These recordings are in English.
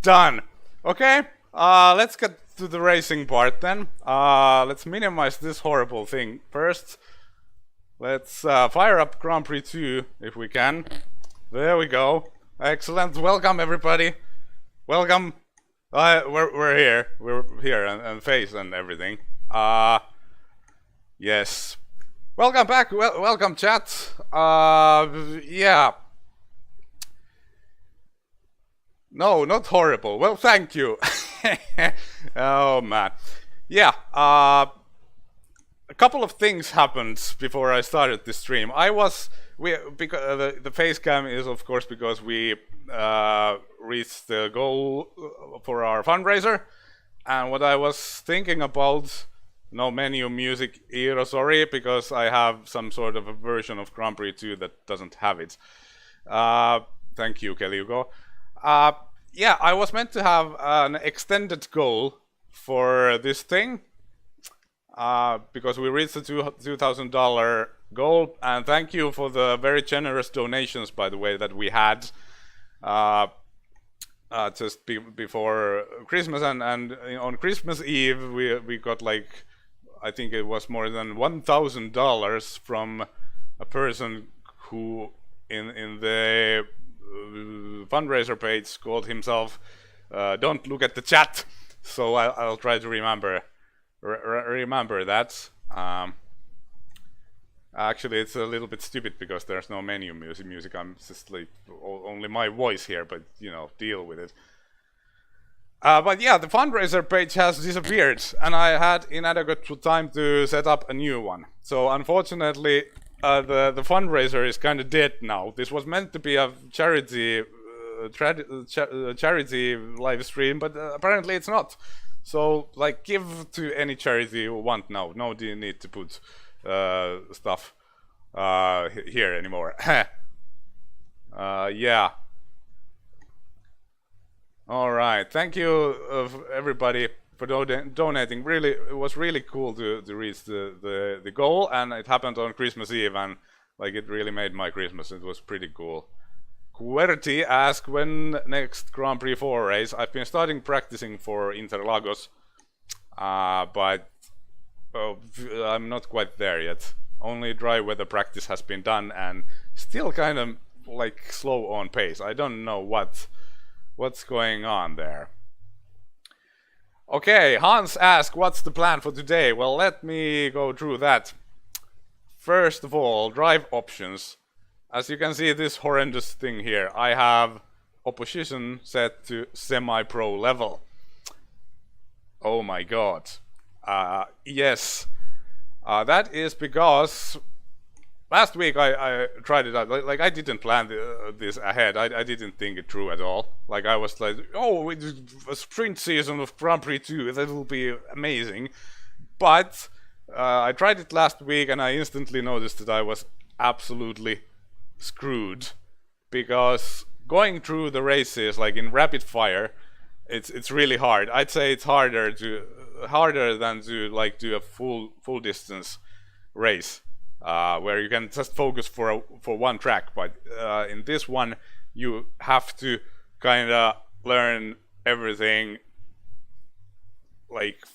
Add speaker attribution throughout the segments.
Speaker 1: Done. Okay, let's get to the racing part then. Let's minimize this horrible thing first. Let's fire up Grand Prix 2 if we can. There we go. Excellent. Welcome everybody. Welcome. We're here. We're here and face and everything. Yes. Welcome back. Welcome chat. Yeah. No, not horrible. Well, thank you. Oh man. Yeah. A couple of things happened before I started this stream. Because the face cam is of course because we reached the goal for our fundraiser, and what I was thinking about, no menu music here, sorry, because I have some sort of a version of Grand Prix 2 that doesn't have it. Thank you, Kelly Hugo. Yeah, I was meant to have an extended goal for this thing, because we reached the $2,000 goal, and thank you for the very generous donations, by the way, that we had just before Christmas, and on Christmas Eve we got like, I think it was more than $1,000 from a person who in the fundraiser page called himself "Don't Look at the Chat," so I'll try to remember that. Actually, it's a little bit stupid because there's no menu music. I'm just like only my voice here, but you know, deal with it. But yeah, the fundraiser page has disappeared, and I had inadequate time to set up a new one. So unfortunately, the fundraiser is kind of dead now. This was meant to be a charity live stream, but apparently it's not. So like, give to any charity you want now. No need to put stuff here anymore. Yeah. All right. Thank you everybody for donating. Really, it was really cool to reach the goal, and it happened on Christmas Eve, and like it really made my Christmas. It was pretty cool. QWERTY asked when next Grand Prix 4 race. I've been starting practicing for Interlagos, but I'm not quite there yet. Only dry weather practice has been done, and still kind of like slow on pace. I don't know what's going on there. Okay, Hans asked what's the plan for today. Well, let me go through that. First of all, drive options. As you can see, this horrendous thing here, I have opposition set to semi-pro level. Oh my god. Yes. That is because last week I tried it out. Like I didn't plan this ahead. I didn't think it through at all. Like I was like, oh, it's a sprint season of Grand Prix 2. That will be amazing. But I tried it last week, and I instantly noticed that I was absolutely screwed, because going through the races like in rapid fire, it's really hard. I'd say it's harder than to like do a full distance race, where you can just focus for one track. But in this one, you have to kind of learn everything like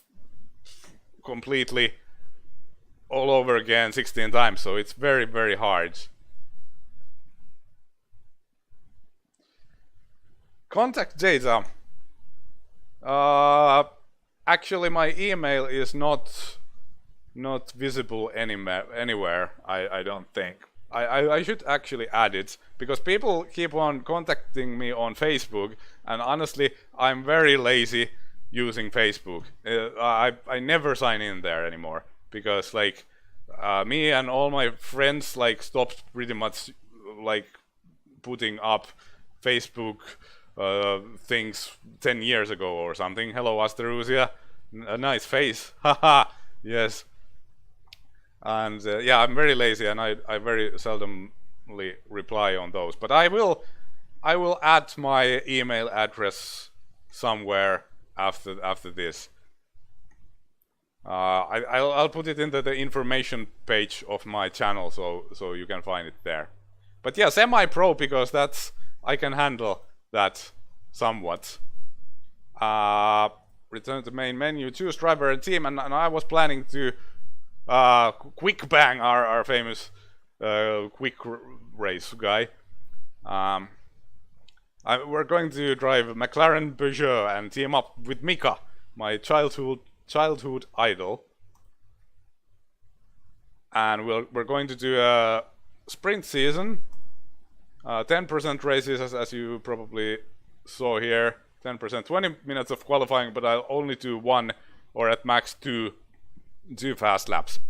Speaker 1: completely all over again 16 times. So it's very, very hard. Contact data. Actually, my email is not visible anywhere. I don't think. I should actually add it, because people keep on contacting me on Facebook, and honestly, I'm very lazy using Facebook. I never sign in there anymore, because like me and all my friends like stopped pretty much like putting up Facebook things 10 years ago or something. Hello, Asterusia. A nice face. Haha. Yes. And yeah, I'm very lazy, and I very seldomly reply on those. But I will add my email address somewhere after this. I'll put it into the information page of my channel, so you can find it there. But yeah, semi-pro, because I can handle that somewhat. Return to main menu, choose driver and team, and I was planning to quick bang our famous quick race guy. We're going to drive McLaren Peugeot and team up with Mika, my childhood idol. And we're going to do a sprint season, 10% races as you probably saw here, 10%, 20 minutes of qualifying, but I'll only do 1 or at max 2 fast laps.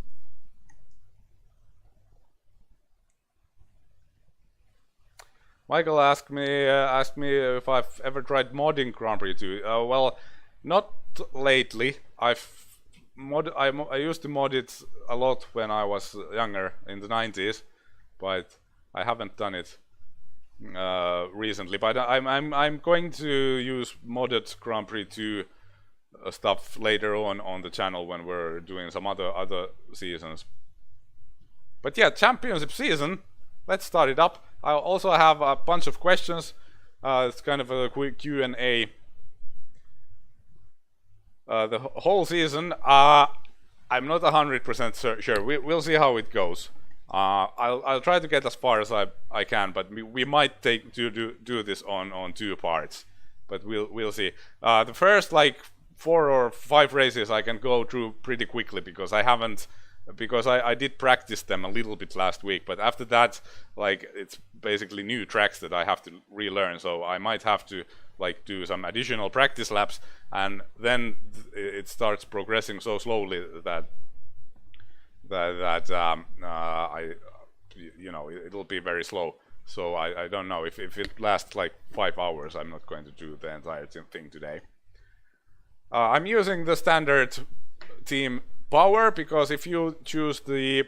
Speaker 1: Michael asked me if I've ever tried modding Grand Prix 2. Well, not lately. I used to mod it a lot when I was younger in the 90s, but I haven't done it recently. But I'm going to use modded Grand Prix 2 stuff later on the channel when we're doing some other seasons. But yeah, championship season. Let's start it up. I also have a bunch of questions. It's kind of a quick Q&A. The whole season, I'm not 100% sure. We'll see how it goes. I'll try to get as far as I can, but we might do this on 2 parts. But we'll see. The first like 4 or 5 races I can go through pretty quickly because I did practice them a little bit last week, but after that, like, it's basically new tracks that I have to relearn, so I might have to like do some additional practice laps, and then it starts progressing so slowly that it'll be very slow. So I don't know if it lasts like 5 hours. I'm not going to do the entire thing today. I'm using the standard team power because if you choose the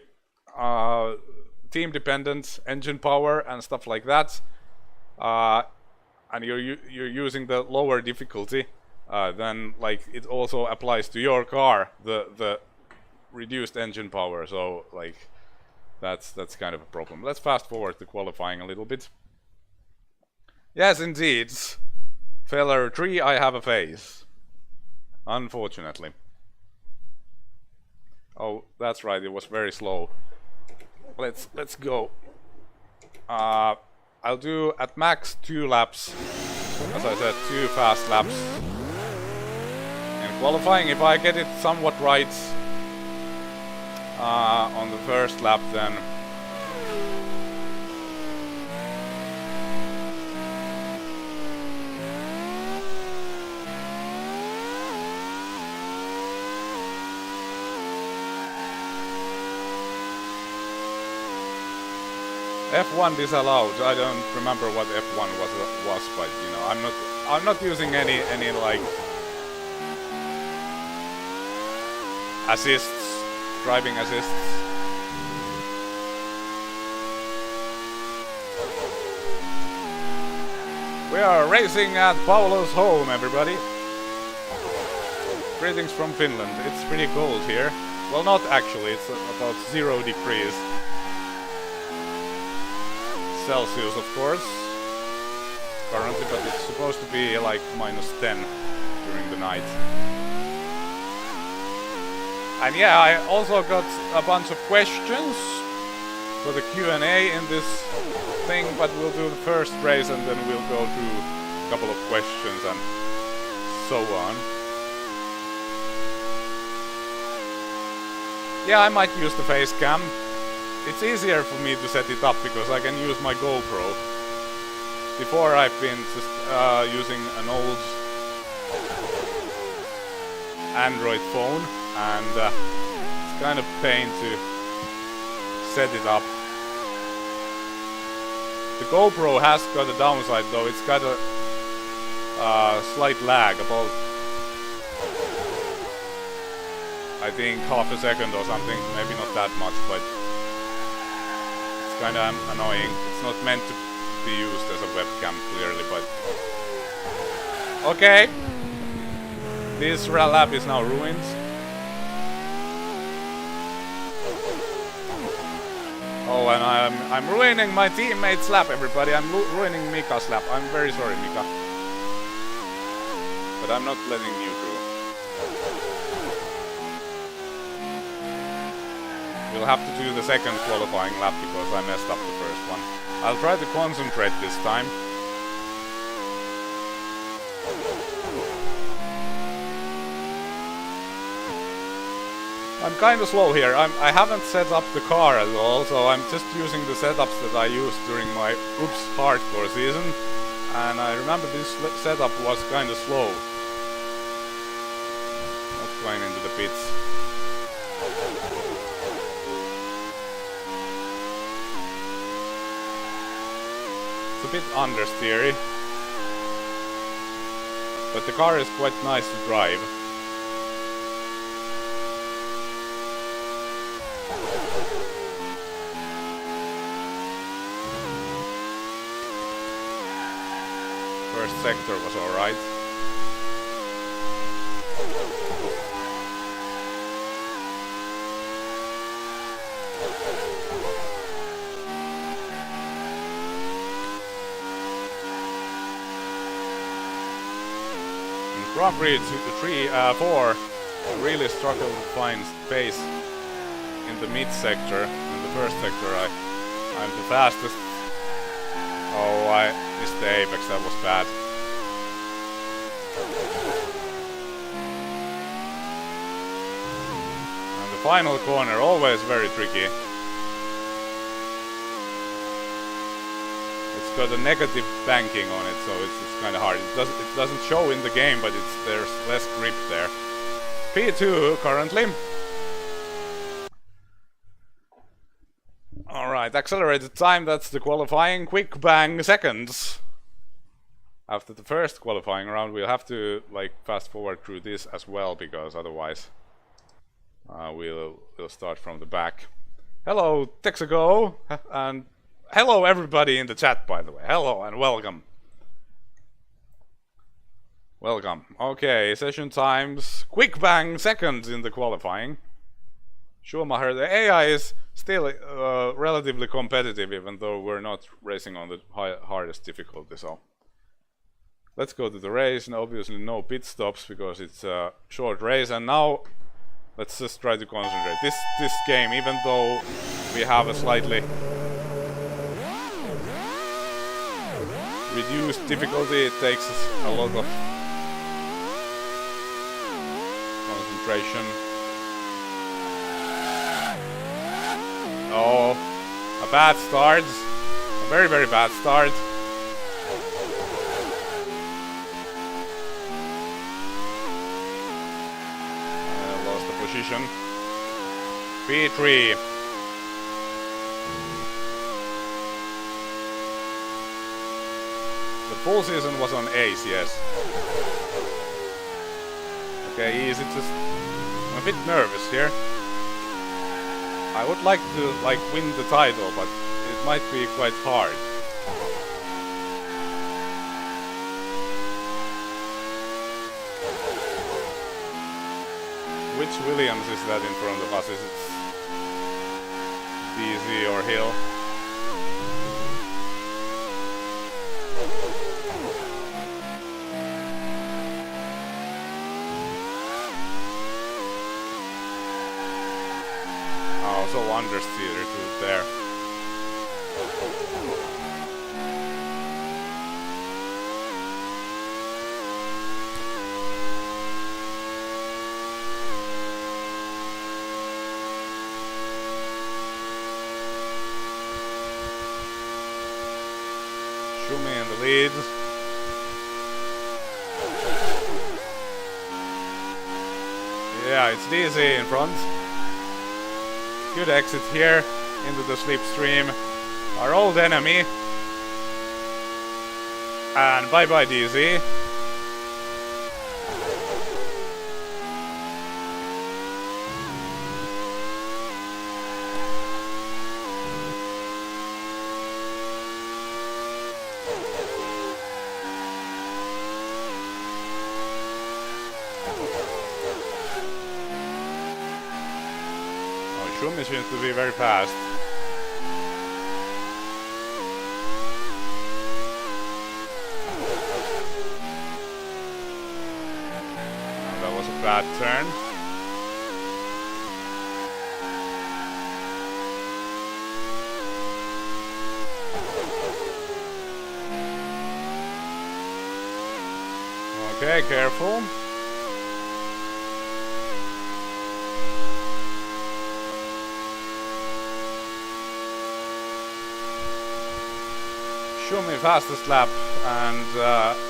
Speaker 1: team dependent engine power and stuff like that, and you're using the lower difficulty, then like it also applies to your car, the reduced engine power. So like that's kind of a problem. Let's fast forward to qualifying a little bit. Yes, indeed, failure 3. I have a face, unfortunately. Oh, that's right, it was very slow. Let's go. I'll do at max 2 laps. As I said, 2 fast laps. In qualifying, if I get it somewhat right on the first lap, then F1 disallowed. I don't remember what F1 was, but you know, I'm not using any like assists, driving assists. We are racing at Paolo's home, everybody. Greetings from Finland. It's pretty cold here. Well, not actually. It's about 0 degrees. Celsius, of course, currently, but it's supposed to be like -10 during the night. And yeah, I also got a bunch of questions for the Q&A in this thing, but we'll do the first race and then we'll go through a couple of questions and so on. Yeah, I might use the face cam. It's easier for me to set it up because I can use my GoPro. Before I've been just using an old Android phone, and it's kind of pain to set it up. The GoPro has got a downside though. It's got a slight lag, about I think half a second or something, maybe not that much, but kind of annoying. It's not meant to be used as a webcam, clearly, but okay. This lap is now ruined. Oh, and I'm ruining my teammate's lap, everybody. I'm ruining Mika's lap. I'm very sorry, Mika. but I'm not letting you through. We'll have to do the second qualifying lap because I messed up the first one. I'll try to concentrate this time. I'm kind of slow here. I haven't set up the car at all, so I'm just using the setups that I used during my Oops hardcore season. And I remember this setup was kind of slow. Not flying into the pits. It's a bit understeery. But the car is quite nice to drive. First sector was alright. In Grand Prix 4, I really struggled to find space in the mid sector. In the first sector I'm the fastest. Oh, I missed the apex, that was bad. And the final corner, always very tricky. It's got a negative banking on it, so it's kind of hard. It doesn't show in the game, but there's less grip there. P2 currently. Alright, accelerated time, that's the qualifying. Quick bang seconds. After the first qualifying round, we'll have to like fast forward through this as well, because otherwise we'll start from the back. Hello, Texago, and hello everybody in the chat, by the way. Hello and welcome. Welcome. Okay, session times. Quick bang seconds in the qualifying. Schumacher, the AI is still relatively competitive, even though we're not racing on the hardest difficulty. So let's go to the race. And obviously no pit stops because it's a short race. And now let's just try to concentrate. This game, even though we have a slightly reduced difficulty, it takes us a lot of concentration. Oh, a bad start. A very, very bad start. Lost the position. P3. The full season was on ace, yes. Okay, easy. I'm a bit nervous here. I would like to win the title, but it might be quite hard. Which Williams is that in front of us? Is it DZ or Hill? So understeer through there. Schumi in the lead. Yeah, it's DZ in front. Good exit here into the slipstream. Our old enemy. And bye bye DZ. Schumi seems to be very fast. bad turn. Okay, careful. Schumi fastest lap, and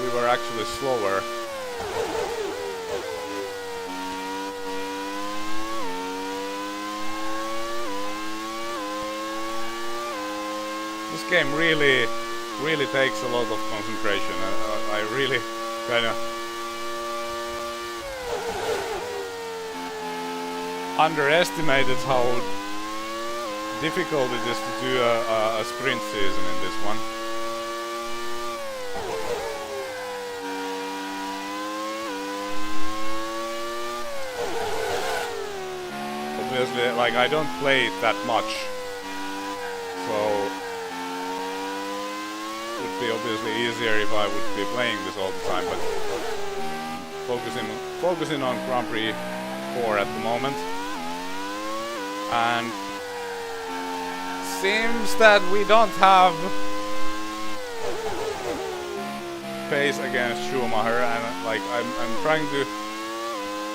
Speaker 1: we were actually slower. This game really takes a lot of concentration. I really kind of underestimated how difficult it is to do a sprint season in this one. Obviously, like, I don't play it that much, so it would be obviously easier if I would be playing this all the time, but focusing on Grand Prix 4 at the moment. And seems that we don't have pace against Schumacher, and like I'm trying to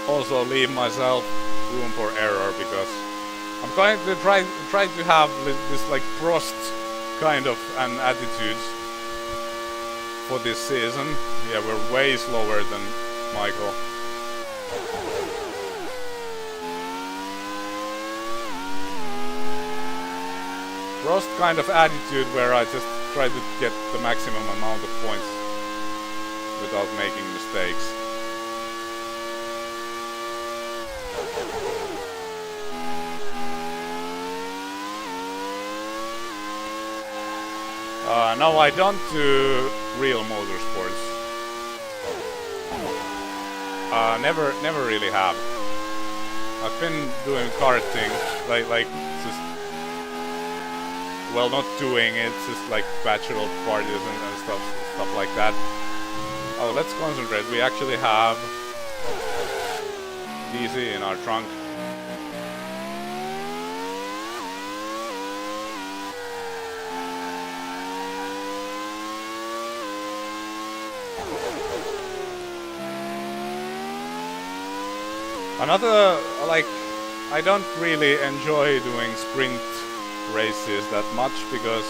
Speaker 1: also leave myself room for error, because I'm going to try to have this like Prost kind of an attitude for this season. Yeah, we're way slower than Michael. Prost kind of attitude where I just try to get the maximum amount of points without making mistakes. No, I don't do real motorsports. Never really have. I've been doing karting, like just, well, not doing it, just like bachelor parties and stuff like that. Oh, let's concentrate. We actually have DC in our trunk. Another, like, I don't really enjoy doing sprint races that much because,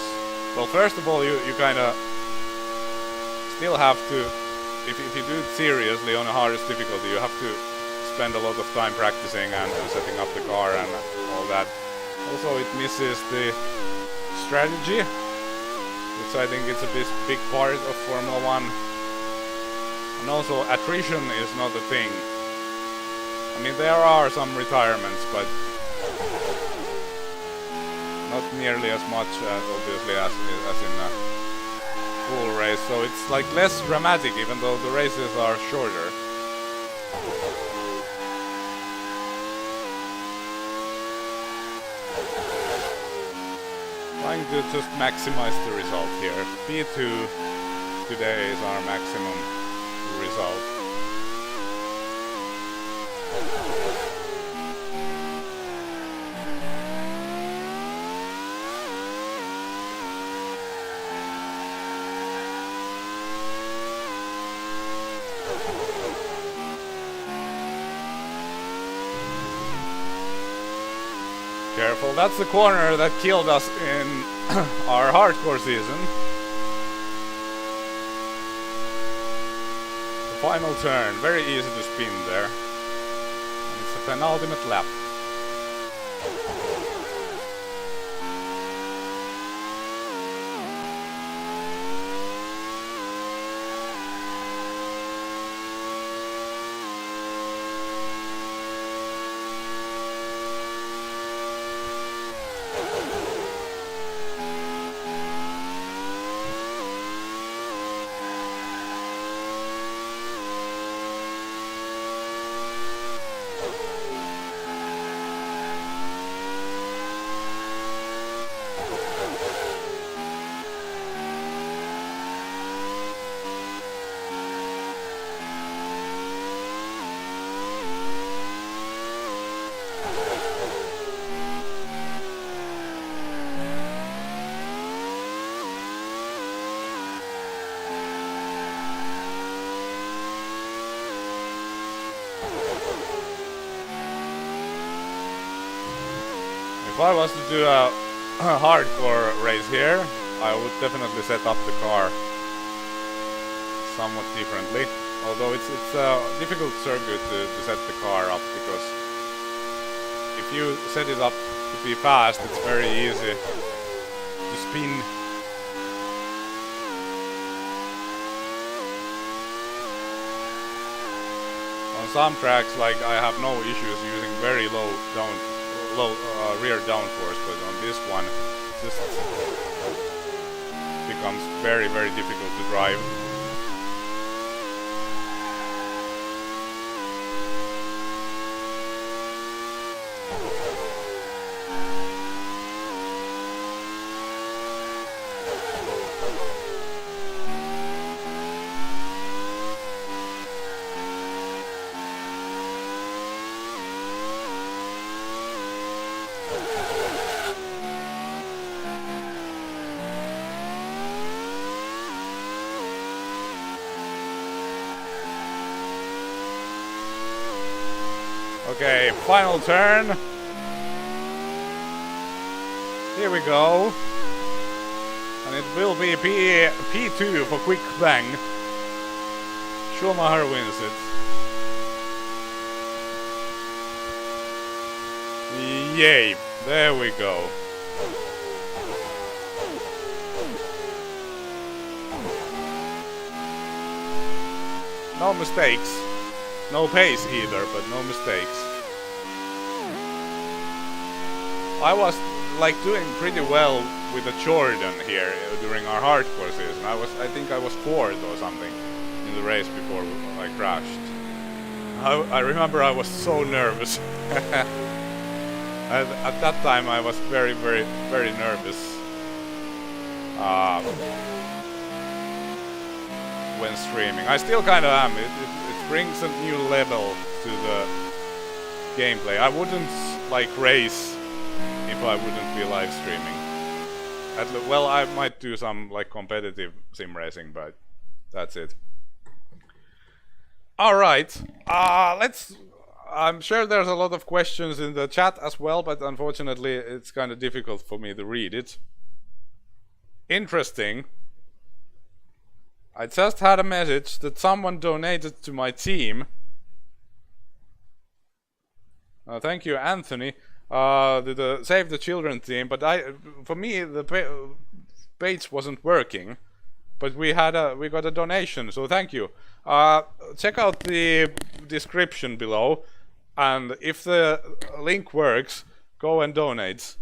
Speaker 1: well, first of all, you kind of still have to, if you do it seriously on the hardest difficulty, you have to spend a lot of time practicing and setting up the car and all that. Also, it misses the strategy, which I think is a big part of Formula 1. And also, attrition is not a thing. I mean, there are some retirements, but not nearly as much, obviously, as in a full race. So it's like less dramatic, even though the races are shorter. Trying to just maximize the result here. P2 today is our maximum result. Careful, that's the corner that killed us in our hardcore season. The final turn, very easy to spin there. And it's a penultimate lap. If I was to do a hardcore race here, I would definitely set up the car somewhat differently. Although it's a difficult circuit to set the car up, because if you set it up to be fast, it's very easy to spin. On some tracks, like, I have no issues using very low rear downforce, but on this one it just becomes very, very difficult to drive. Okay, final turn. Here we go. And it will be P2 for quick bang. Schumacher wins it. Yay, there we go. No mistakes. No pace either, but no mistakes. I was like doing pretty well with the Jordan here during our hardcore season. I think I was 4th or something in the race before I crashed. I remember I was so nervous. At that time I was very, very, very nervous when streaming. I still kind of am. It brings a new level to the gameplay. I wouldn't like race if I wouldn't be live streaming. Well, I might do some like competitive sim racing, but that's it. All right, I'm sure there's a lot of questions in the chat as well, but unfortunately it's kind of difficult for me to read it. Interesting. I just had a message that someone donated to my team. Thank you, Anthony, the Save the Children team. But for me, the page wasn't working. But we got a donation, so thank you. Check out the description below, and if the link works, go and donate.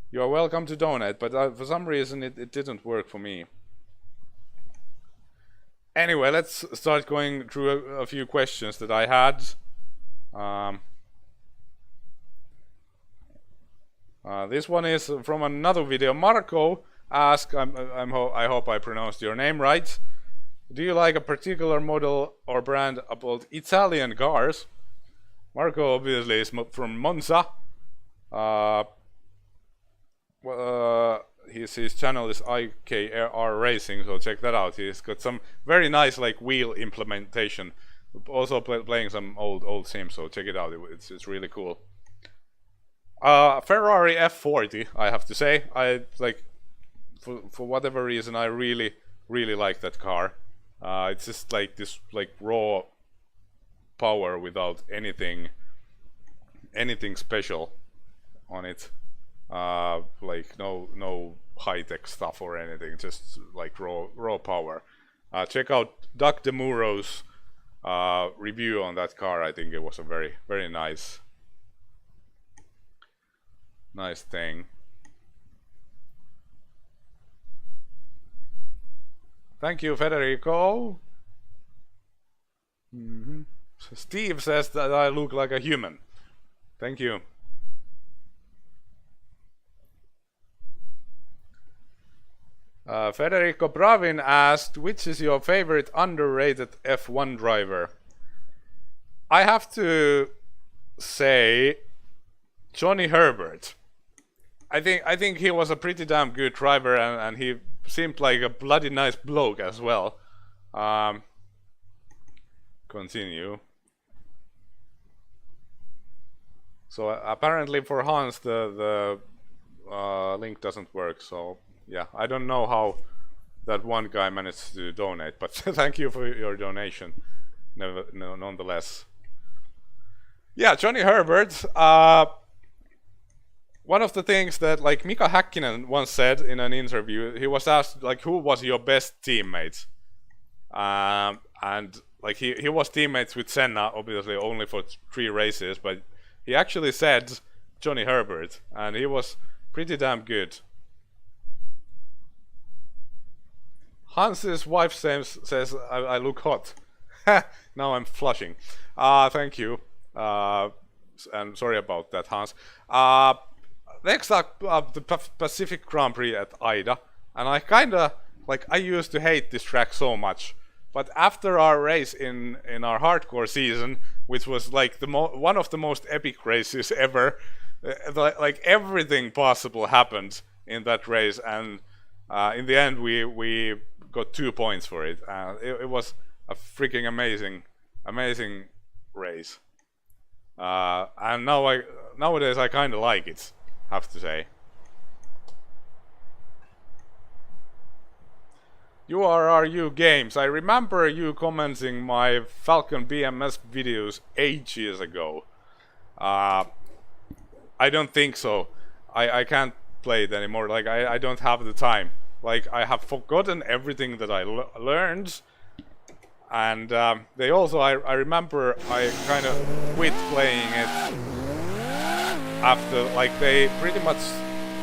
Speaker 1: You're welcome to donate, but for some reason it didn't work for me. Anyway, let's start going through a few questions that I had. This one is from another video. Marco asked, I hope I pronounced your name right. Do you like a particular model or brand about Italian cars? Marco obviously is from Monza. His channel is IKR Racing, so check that out. He's got some very nice like wheel implementation. Also playing some old sims, so check it out. It's really cool. Ferrari F40, I have to say. I like for whatever reason I really like that car. It's just like this like raw power without anything special on it. Like no high-tech stuff or anything, just like raw power. Check out Doug DeMuro's review on that car. I think it was a very nice thing. Thank you, Federico. Steve says that I look like a human. Thank you. Federico Bravin asked, which is your favorite underrated F1 driver? I have to say Johnny Herbert. I think he was a pretty damn good driver, and he seemed like a bloody nice bloke as well. Continue. So apparently for Hans the link doesn't work. So yeah, I don't know how that one guy managed to donate, but thank you for your donation, nonetheless. Yeah, Johnny Herbert. One of the things that like Mika Häkkinen once said in an interview, he was asked like, who was your best teammate? And like he was teammates with Senna, obviously only for 3 races, but he actually said Johnny Herbert, and he was pretty damn good. Hans's wife says I look hot. Now I'm flushing. Thank you. And sorry about that, Hans. Next up, the Pacific Grand Prix at Ida. And I kinda, like, I used to hate this track so much. But after our race in our hardcore season, which was like one of the most epic races ever, like everything possible happened in that race, and in the end we got 2 points for it. It was a freaking amazing race. And nowadays I kind of like it, have to say. URRU Games. I remember you commenting my Falcon BMS videos ages ago. I don't think so. I can't play it anymore. Like I don't have the time. Like I have forgotten everything that I learned. And they also, I remember I kind of quit playing it after, like they pretty much,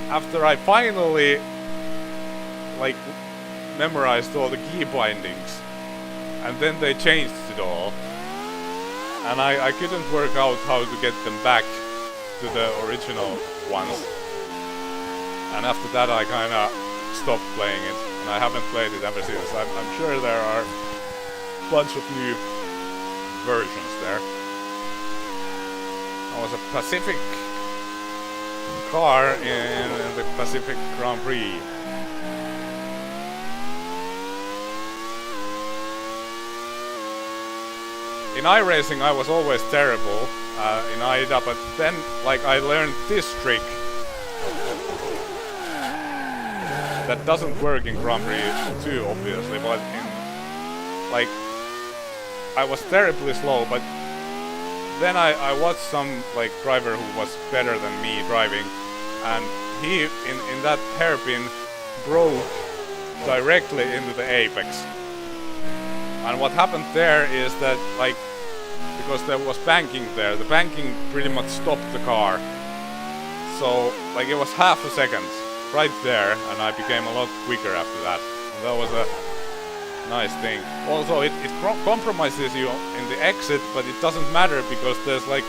Speaker 1: after I finally like memorized all the key bindings, and then they changed it all, and I couldn't work out how to get them back to the original ones, and after that I kind of stopped playing it, and I haven't played it ever since. I'm sure there are a bunch of new versions there. I was a Pacific car in the Pacific Grand Prix. In iRacing I was always terrible in AIDA, but then like I learned this trick that doesn't work in Grand Prix 2 obviously, but in like I was terribly slow, but then I watched some like driver who was better than me driving, and he in that hairpin broke directly into the apex. And what happened there is that, like, because there was banking there, the banking pretty much stopped the car. So, like, it was half a second right there, and I became a lot quicker after that. And that was a nice thing. Also, it compromises you in the exit, but it doesn't matter because there's, like,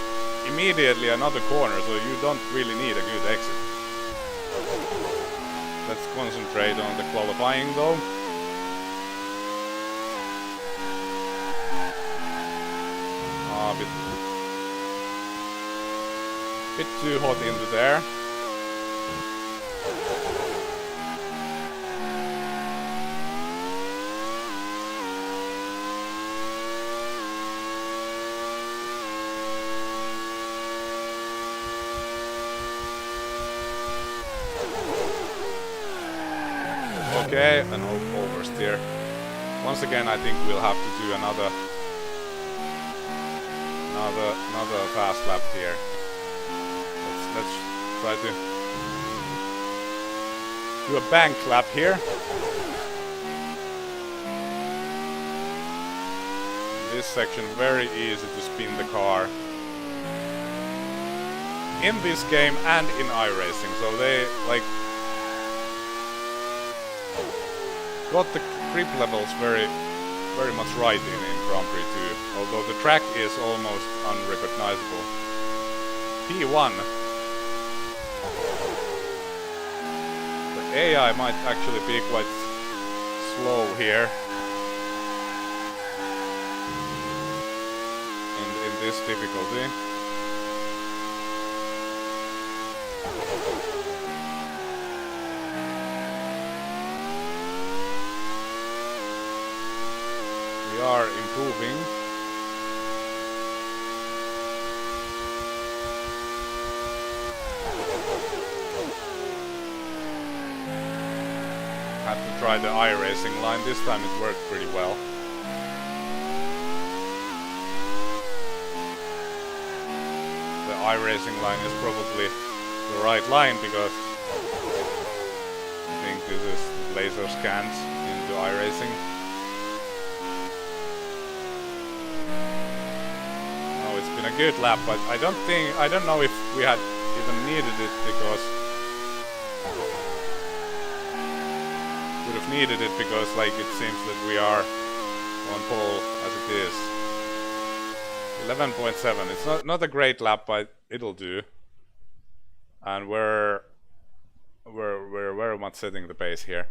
Speaker 1: immediately another corner, so you don't really need a good exit. Let's concentrate on the qualifying, though. Bit too hot into there. Okay, an oversteer. Once again, I think we'll have to do another fast lap here. Let's try to do a bank lap here. In this section, very easy to spin the car. In this game and in iRacing, so they like got the grip levels very much right in Grand Prix 2, although the track is almost unrecognizable. P1. The AI might actually be quite slow here in this difficulty. We are improving. had to try the iRacing line. This time it worked pretty well. The iRacing line is probably the right line because I think this is laser scans into iRacing. Oh, it's been a good lap, but I don't know if we had even needed it because would have needed it because like it seems that we are on pole as it is. 11.7. It's not a great lap, but it'll do. And we're very much setting the pace here.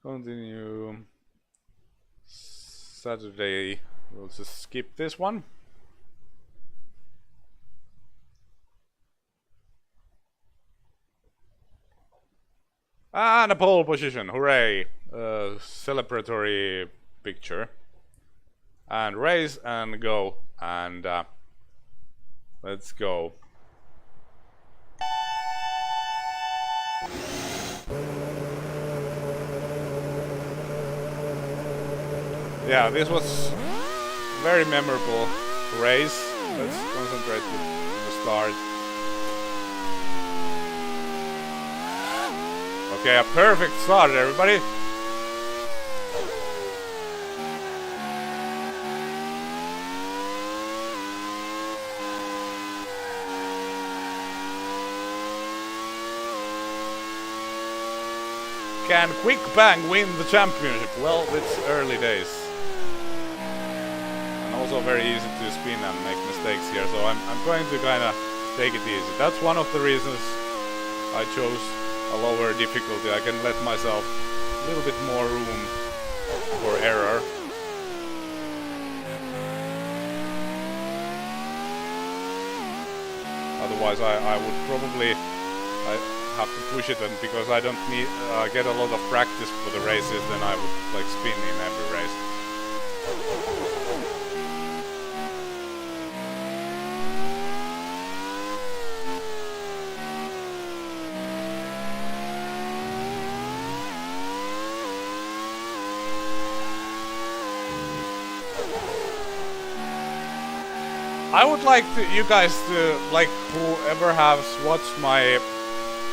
Speaker 1: Continue. Saturday. We'll just skip this one. And a pole position, hooray! Celebratory picture. And race and go. And let's go. Yeah, this was very memorable race. Let's concentrate with the start. Okay, a perfect start, everybody. Can Quick Bang win the championship? Well, it's early days. And also very easy to spin and make mistakes here, so I'm going to kind of take it easy. That's one of the reasons I chose a lower difficulty. I can let myself a little bit more room for error. Otherwise I would probably have to push it, and because I don't need get a lot of practice for the races, then I would like spin in every race. I would like you guys to, like, whoever has watched my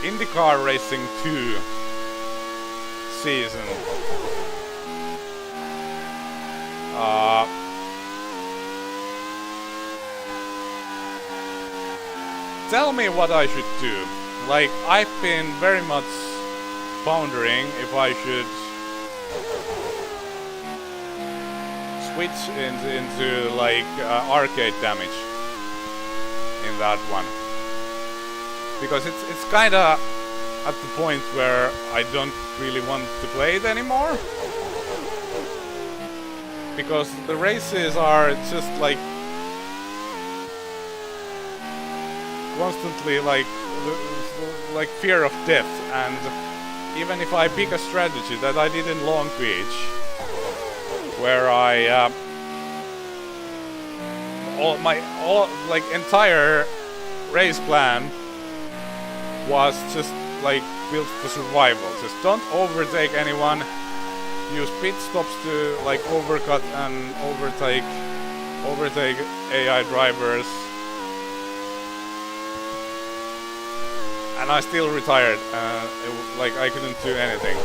Speaker 1: IndyCar Racing 2 season, tell me what I should do. Like, I've been very much pondering if I should switch into like arcade damage in that one, because it's kind of at the point where I don't really want to play it anymore, because the races are just like constantly like fear of death, and even if I pick a strategy that I did in Long Beach, where I my entire race plan was just like built for survival. Just don't overtake anyone. Use pit stops to like overcut and overtake AI drivers. And I still retired. Like I couldn't do anything.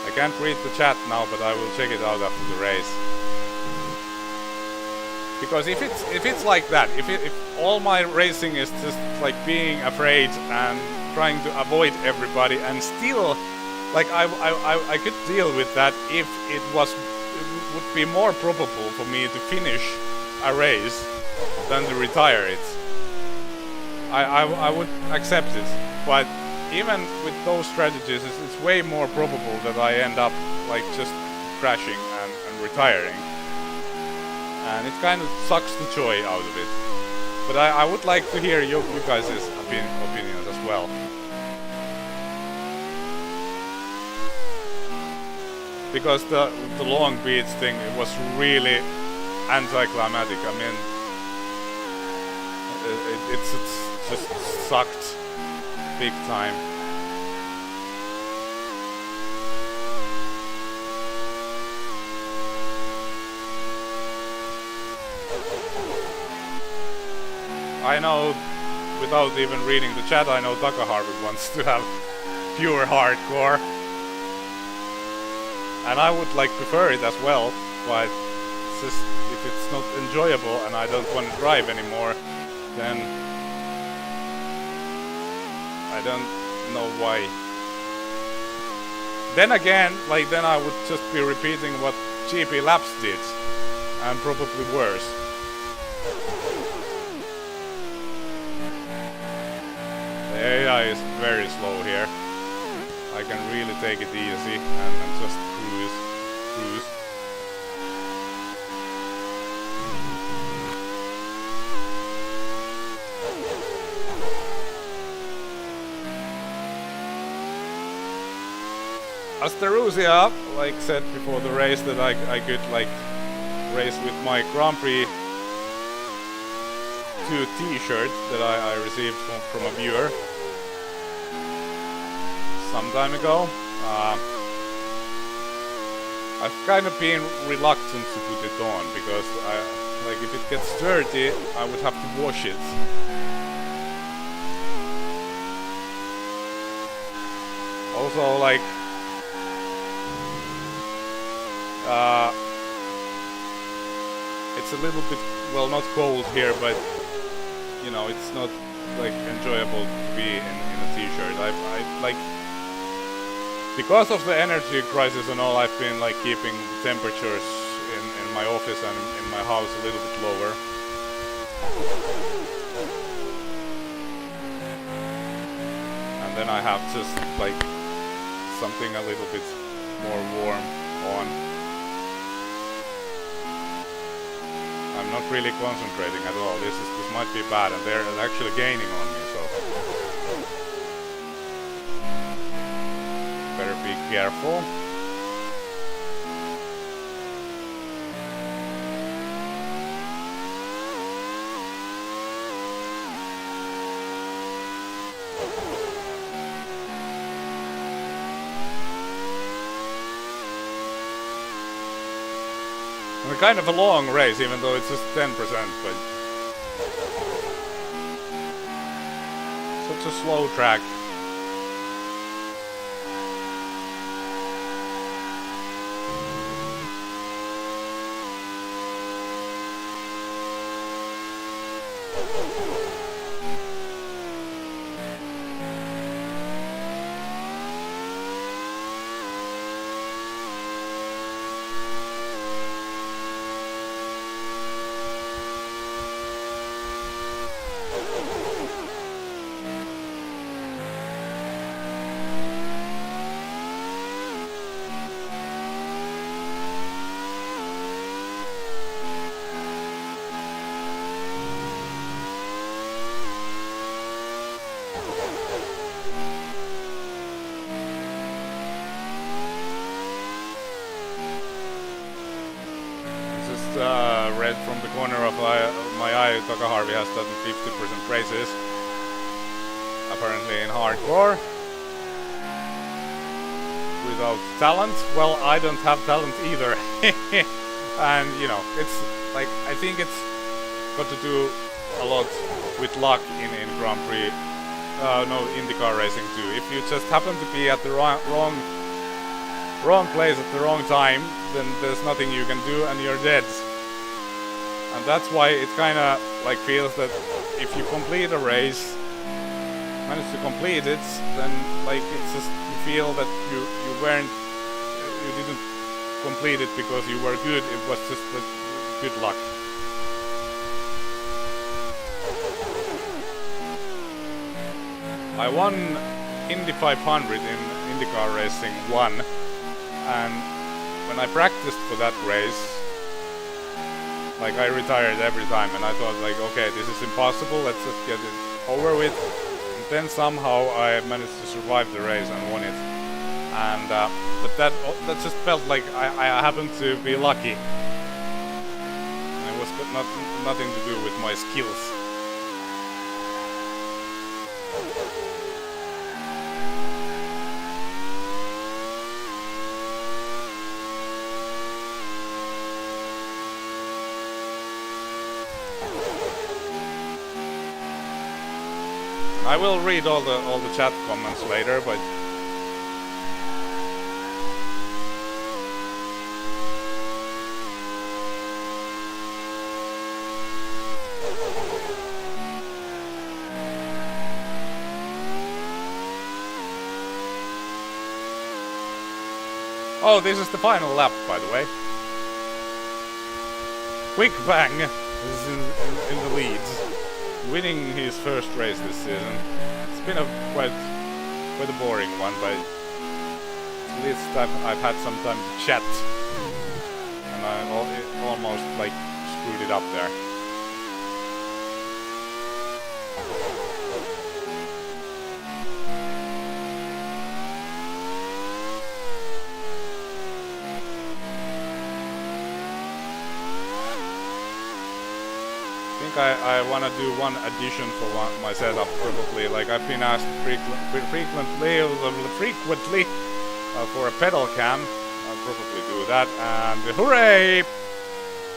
Speaker 1: I can't read the chat now, but I will check it out after the race. Because if it's like that, if all my racing is just like being afraid and trying to avoid everybody, and still, like I could deal with that if it would be more probable for me to finish a race than to retire it. I would accept it, but even with those strategies, it's way more probable that I end up like just crashing and retiring. And it kind of sucks the joy out of it. But I would like to hear you guys' opinions as well. because the long beach thing, it was really anticlimactic. I mean, it's just sucked big time. I know, without even reading the chat, I know Takaharu wants to have pure hardcore. And I would like prefer it as well, but it's just, if it's not enjoyable and I don't want to drive anymore, then I don't know why. Then again, like, then I would just be repeating what GP Labs did, and probably worse. The AI is very slow here. I can really take it easy and just cruise. Asterusia, like said before the race, that I could like race with my Grand Prix 2 t-shirt that I received from a viewer some time ago. I've kind of been reluctant to put it on because like if it gets dirty, I would have to wash it. Also, like it's a little bit, well, not cold here, but you know, it's not like enjoyable to be in a t-shirt. I like, because of the energy crisis and all, I've been like keeping the temperatures in my office and in my house a little bit lower. And then I have just like something a little bit more warm on. I'm not really concentrating at all. This might be bad, and they're actually gaining on me, so better be careful. It's kind of a long race, even though it's just 10%, but such a slow track. Read from the corner of my eye, Takaharu has done 50% races, apparently in hardcore, without talent. Well, I don't have talent either. And you know, it's like, I think it's got to do a lot with luck in Grand Prix, no, IndyCar racing too. If you just happen to be at the wrong place at the wrong time, then there's nothing you can do and you're dead. And that's why it kind of like feels that if you complete a race, manage to complete it, then like it's just, you feel that you didn't complete it because you were good. It was just good luck. I won Indy 500 in IndyCar Racing 1, and when I practiced for that race, like I retired every time, and I thought like, okay, this is impossible, let's just get it over with. And then somehow I managed to survive the race and won it. and but that just felt like I happened to be lucky. And it was nothing to do with my skills. I will read all the chat comments later, but oh, this is the final lap, by the way. Quick Bang is in the leads, winning his first race this season. It's been quite a boring one, but at least I've had some time to chat, and I almost like screwed it up there. I want to do one addition for my setup, probably. Like, I've been asked frequently for a pedal cam. I'll probably do that. And hooray!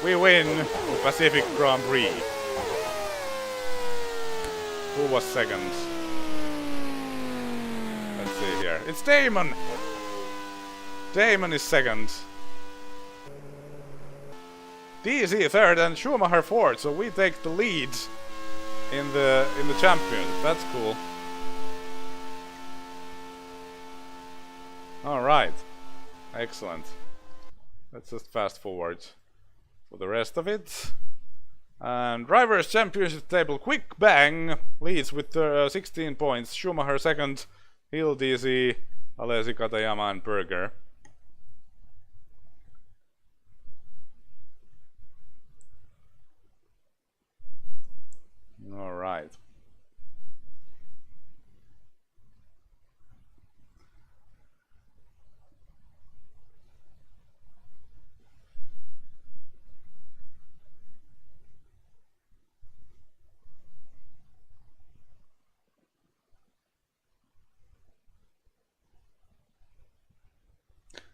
Speaker 1: We win the Pacific Grand Prix. Who was second? Let's see here. It's Damon! Damon is second. DZ third and Schumacher fourth, so we take the lead in the champion. That's cool. All right, excellent. Let's just fast forward for the rest of it. And drivers' championship table: Quick Bang leads with 16 points. Schumacher second, Hill, DZ, Alesi, Katayama, and Berger. All right.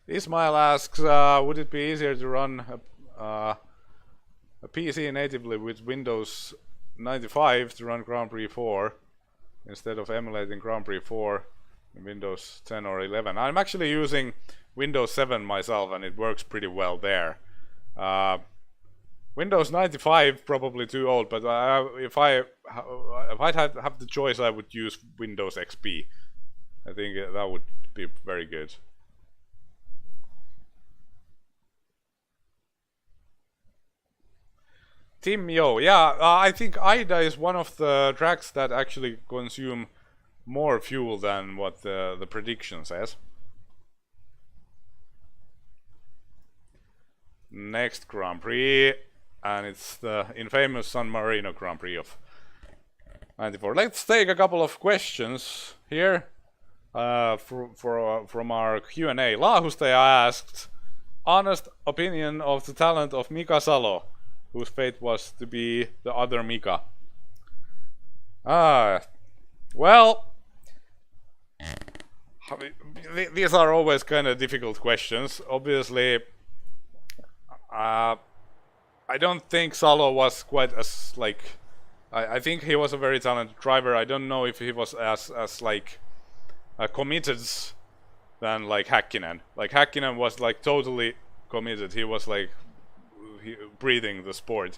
Speaker 1: Ismail asks, would it be easier to run a PC natively with Windows 95 to run Grand Prix 4 instead of emulating Grand Prix 4 in Windows 10 or 11? I'm actually using Windows 7 myself, and it works pretty well there. Windows 95 probably too old, but if I'd have the choice, I would use Windows XP. I think that would be very good. Team Yo, yeah, I think Ida is one of the tracks that actually consume more fuel than what the prediction says. Next Grand Prix, and it's the infamous San Marino Grand Prix of 94. Let's take a couple of questions here from our Q&A. Lahuste asked, honest opinion of the talent of Mika Salo, whose fate was to be the other Mika. Well, these are always kind of difficult questions. Obviously, I don't think Salo was quite as like. I think he was a very talented driver. I don't know if he was as like committed than like Häkkinen. Like Häkkinen was like totally committed. He was like breathing the sport.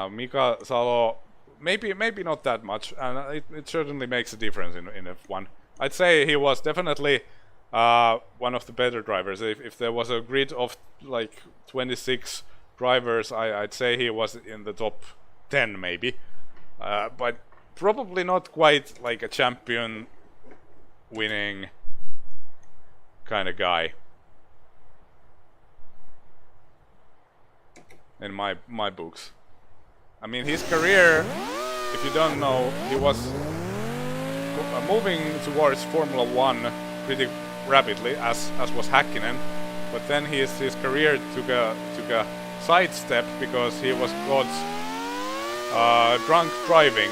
Speaker 1: Mika Salo, maybe not that much, and it certainly makes a difference in F1. I'd say he was definitely one of the better drivers. If there was a grid of like 26 drivers, I'd say he was in the top 10 maybe, but probably not quite like a champion winning kind of guy. In my books. I mean, his career, if you don't know, he was moving towards Formula 1 pretty rapidly as was Häkkinen, but then his career took a sidestep because he was caught drunk driving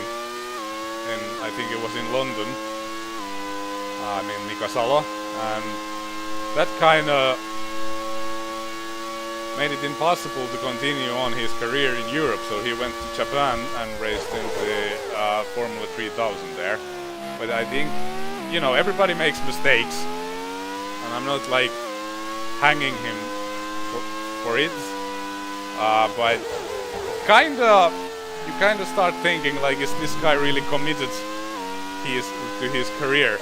Speaker 1: in, I think it was in London, in Nikasalo, and that kind of made it impossible to continue on his career in Europe, so he went to Japan and raced in the Formula 3000 there. But I think, you know, everybody makes mistakes, and I'm not like hanging him for it, but you kind of start thinking like, is this guy really committed to his career?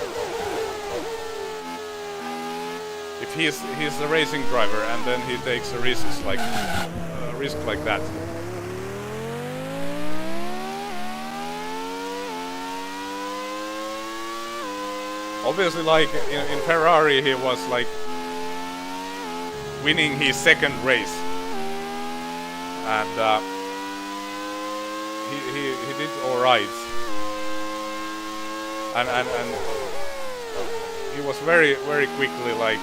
Speaker 1: If he's a racing driver and then he takes a risk like that. Obviously, like in Ferrari, he was like winning his second race, and he did all right, and he was very quickly like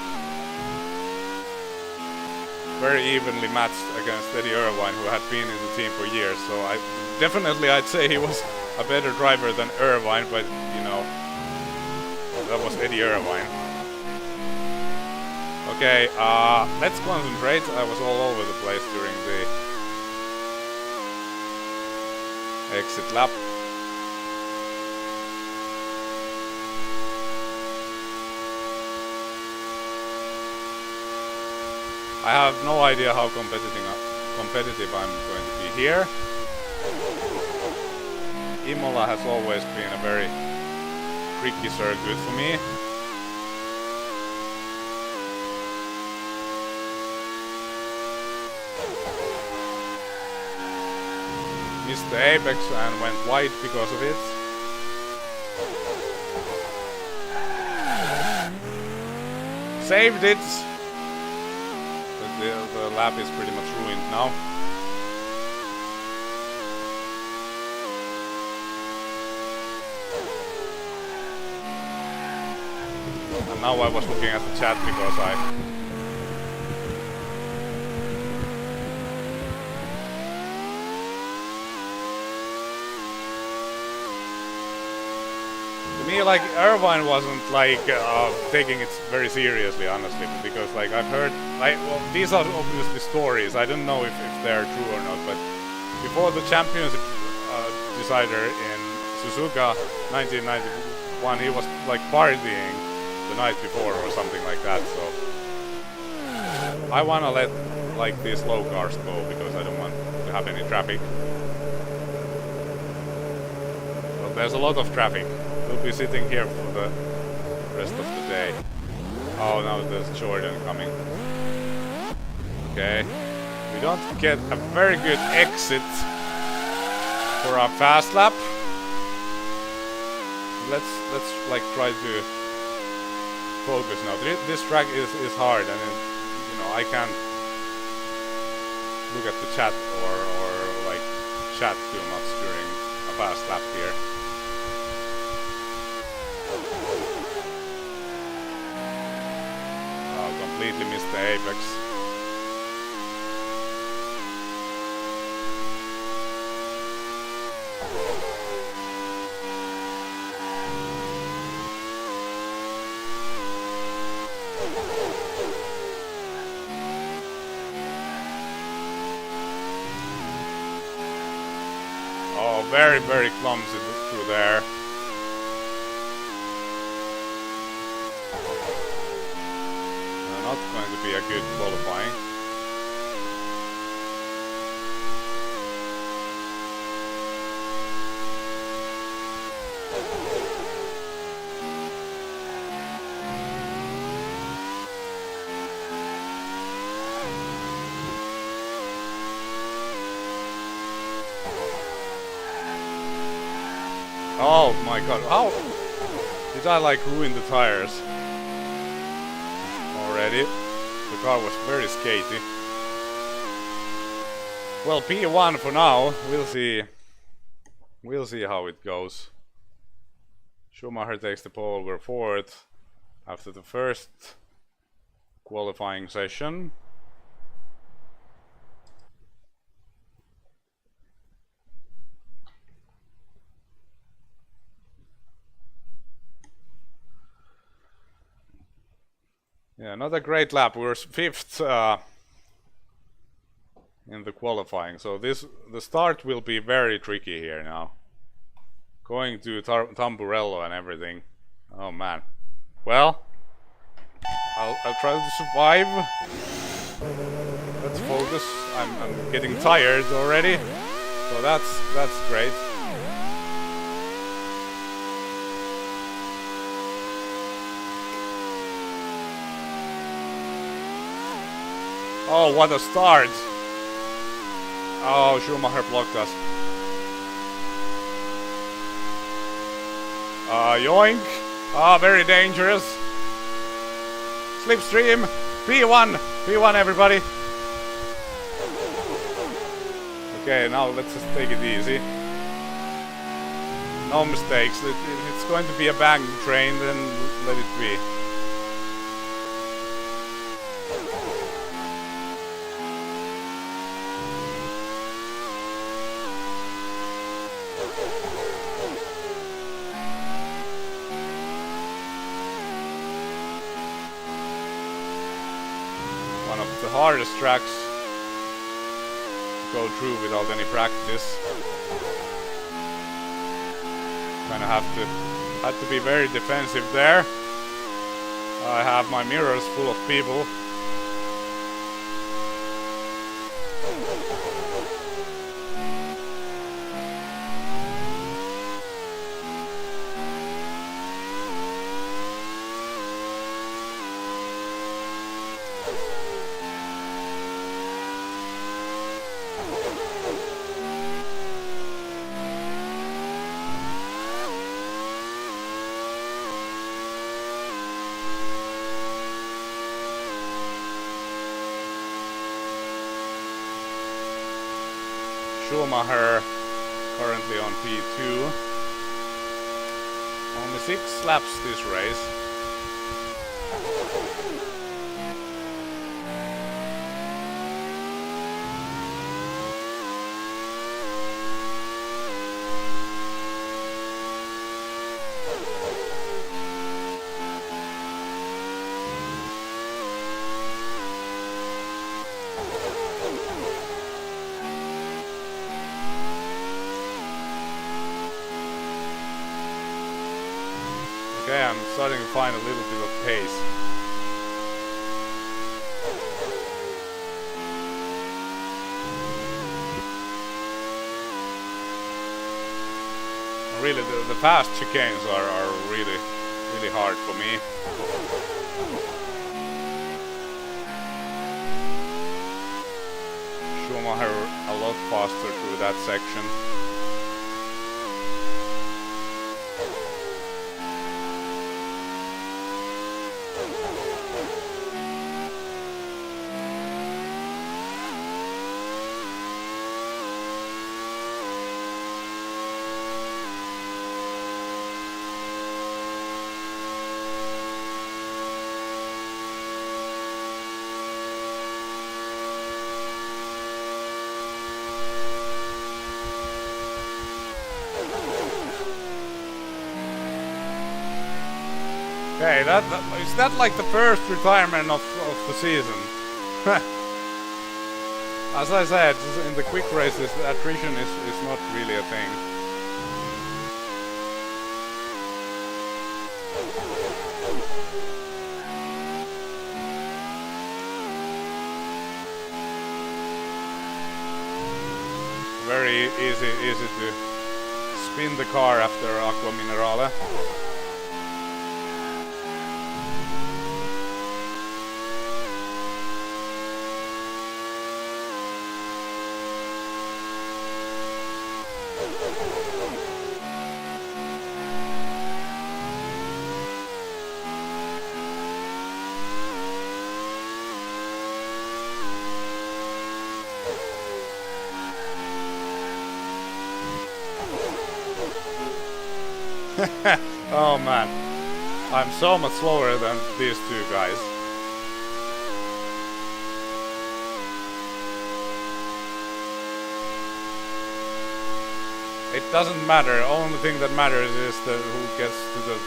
Speaker 1: very evenly matched against Eddie Irvine, who had been in the team for years. So I'd say he was a better driver than Irvine, but you know, that was Eddie Irvine. Okay, let's concentrate. I was all over the place during the exit lap. I have no idea how competitive I'm going to be here. Imola has always been a very tricky circuit for me. Missed the apex and went wide because of it. Saved it! But the lap is pretty much ruined now. And now I was looking at the chat because to me, like, Irvine wasn't like taking it very seriously, honestly, because like I've heard, well, these are obviously stories. I don't know if they're true or not, but before the championship decider in Suzuka 1991, he was like partying the night before or something like that. So I wanna let like these slow cars go because I don't want to have any traffic. Well, there's a lot of traffic. We'll be sitting here for the rest of the day. Oh, now there's Jordan coming. Okay, we don't get a very good exit for our fast lap. Let's like try to focus now. This track is hard, and you know I can't look at the chat or like chat too much during a fast lap here. Completely missed the apex. Oh, very clumsy through there. Not going to be a good qualifying. Oh my god, how did I like ruin the tires? Already. The car was very skaty. Well, P1 for now. We'll see. We'll see how it goes. Schumacher takes the pole. We're fourth. after the first qualifying session. Yeah, not a great lap. We're 5th in the qualifying, so the start will be very tricky here now. Going to Tamburello and everything. Oh man. Well, I'll try to survive. Let's focus. I'm getting tired already, so that's great. Oh, what a start! Oh, Schumacher blocked us. Yoink! Ah, very dangerous. Slipstream. P1. P1, everybody. Okay, now let's just take it easy. No mistakes. It's going to be a bang train, then let it be. One of the hardest tracks to go through without any practice. Kind of had to be very defensive there. I have my mirrors full of people. Schumacher currently on P2. Only 6 laps this race. Okay, I'm starting to find a little bit of pace. Really, the fast chicanes are really hard for me. Schumacher a lot faster through that section. Okay, is that like the first retirement of the season? As I said, in the quick races, attrition is not really a thing. Very easy to spin the car after Aqua Minerale. Oh man. I'm so much slower than these two guys. It doesn't matter. Only thing that matters is who gets to the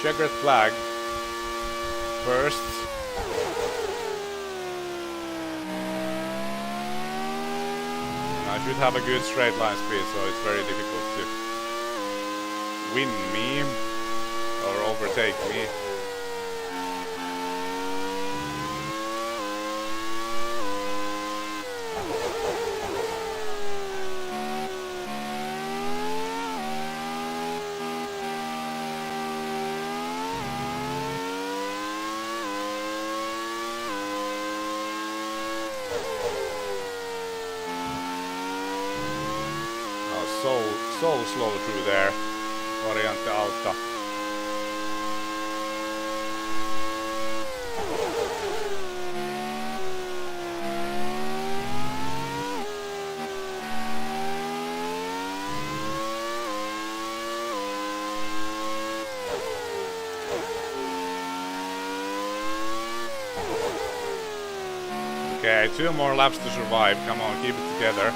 Speaker 1: checkered flag first. And I should have a good straight line speed, so it's very difficult to win me or overtake me. So slow through there. Variante alta. Okay, 2 more laps to survive. Come on, keep it together.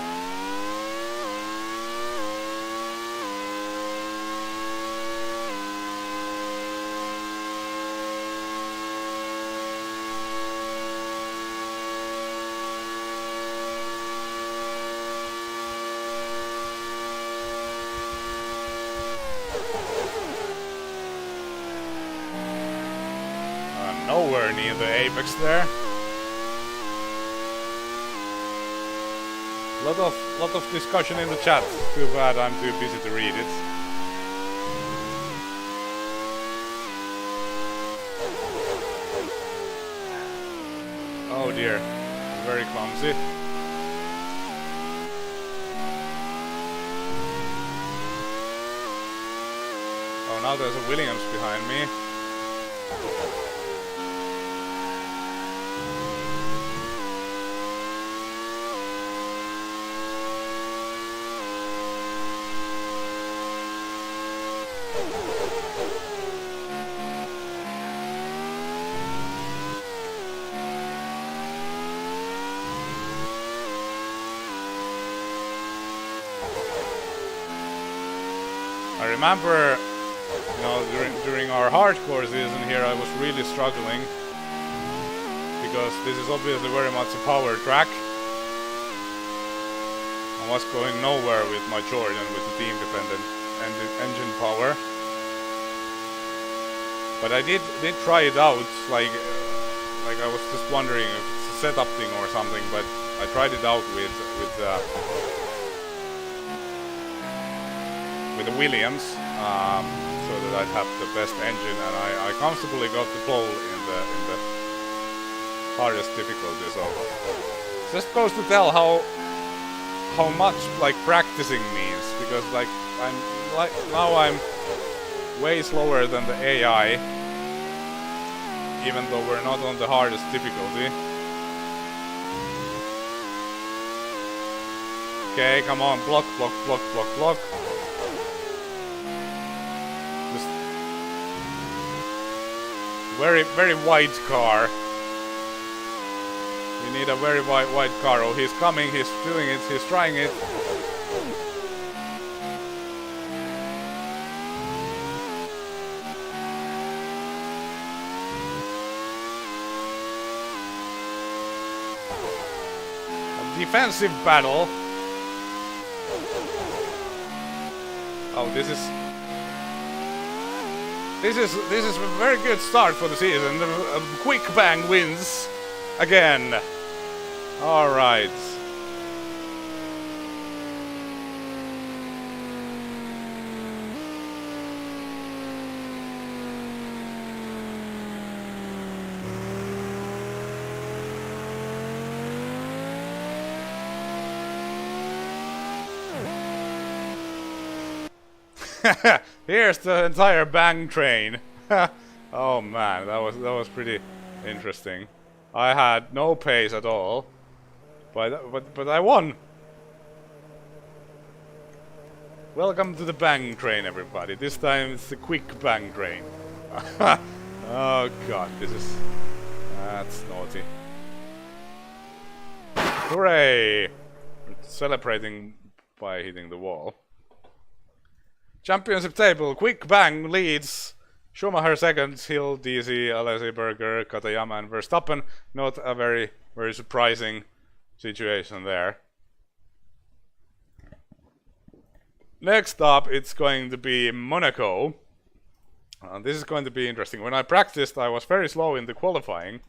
Speaker 1: Nowhere near the apex there. Lot of discussion in the chat. Too bad I'm too busy to read it. Oh dear, very clumsy. Oh, now there's a Williams behind me. I remember, you know, during our hardcore season here, I was really struggling because this is obviously very much a power track. I was going nowhere with my Jordan with the team dependent engine power. But I did try it out, like I was just wondering if it's a setup thing or something. But I tried it out with the Williams, so that I'd have the best engine, and I comfortably got the pole in the hardest difficulty. So just goes to tell how much like practicing means, because like now I'm way slower than the AI, even though we're not on the hardest difficulty. Okay, come on, block. Just very wide car. We need a very wide car. Oh, he's coming, he's doing it, he's trying it. Defensive battle. Oh, this is a very good start for the season. Quick Bang wins again. All right. Here's the entire Bang train. Oh man, that was pretty interesting. I had no pace at all, but I won. Welcome to the bang train, everybody. This time it's the quick bang train. Oh god, this is... That's naughty. Hooray! We're celebrating by hitting the wall. Championship table, quick bang leads. Schumacher second, Hill, DC, Alesi, Berger, Katayama and Verstappen. Not a very surprising situation there. Next up, it's going to be Monaco. This is going to be interesting. When I practiced, I was very slow in the qualifying.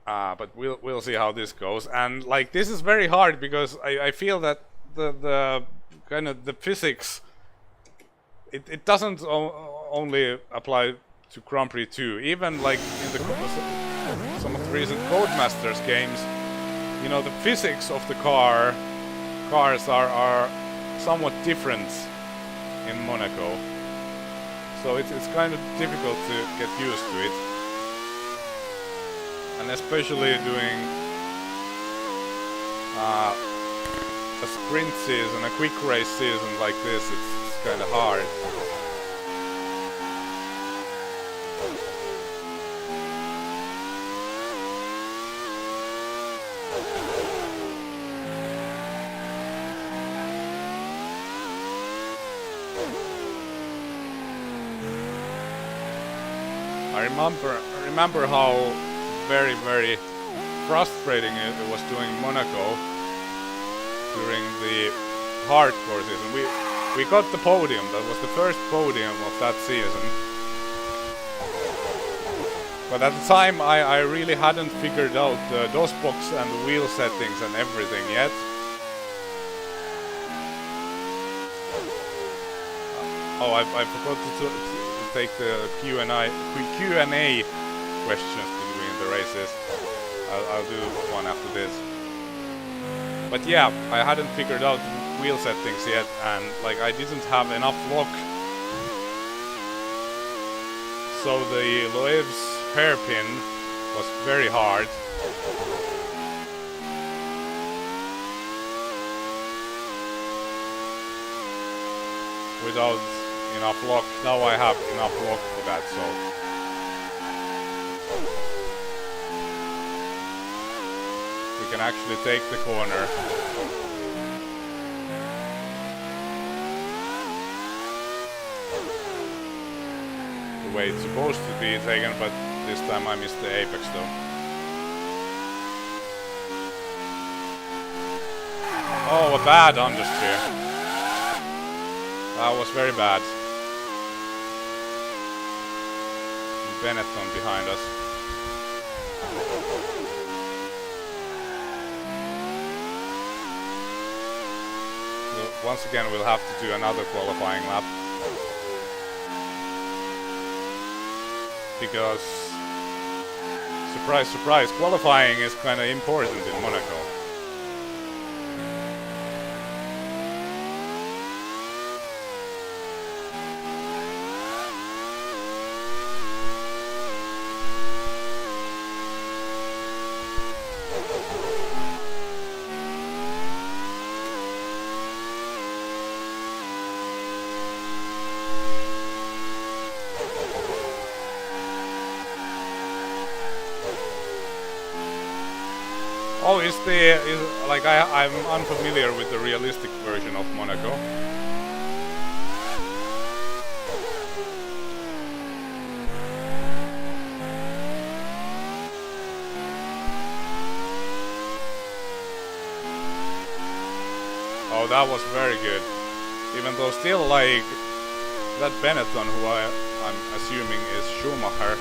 Speaker 1: But we'll see how this goes. And like this is very hard because I feel that the kind of the physics it doesn't only apply to Grand Prix 2. Even like in the some of the recent Codemasters games, you know, the physics of the cars are somewhat different in Monaco. So it's kind of difficult to get used to it. And especially doing a sprint season, a quick race season like this, it's kind of hard. I remember how very frustrating it was doing Monaco during the hardcore season. We got the podium. That was the first podium of that season. But at the time I really hadn't figured out the DOS box and the wheel settings and everything yet. Oh, I forgot to take the Q&A questions between the races. I'll do one after this. But yeah, I hadn't figured out the wheel settings yet, and like I didn't have enough lock. So the Loeb's hairpin was very hard. Without enough lock. Now I have enough lock for that, so we can actually take the corner. The way it's supposed to be taken, but this time I missed the apex though. Oh, a bad understeer. That was very bad. Benetton behind us. So once again we'll have to do another qualifying lap. Because, surprise, surprise, qualifying is kind of important in Monaco. Oh, I'm unfamiliar with the realistic version of Monaco. Oh, that was very good. Even though still like that Benetton, who I'm assuming is Schumacher,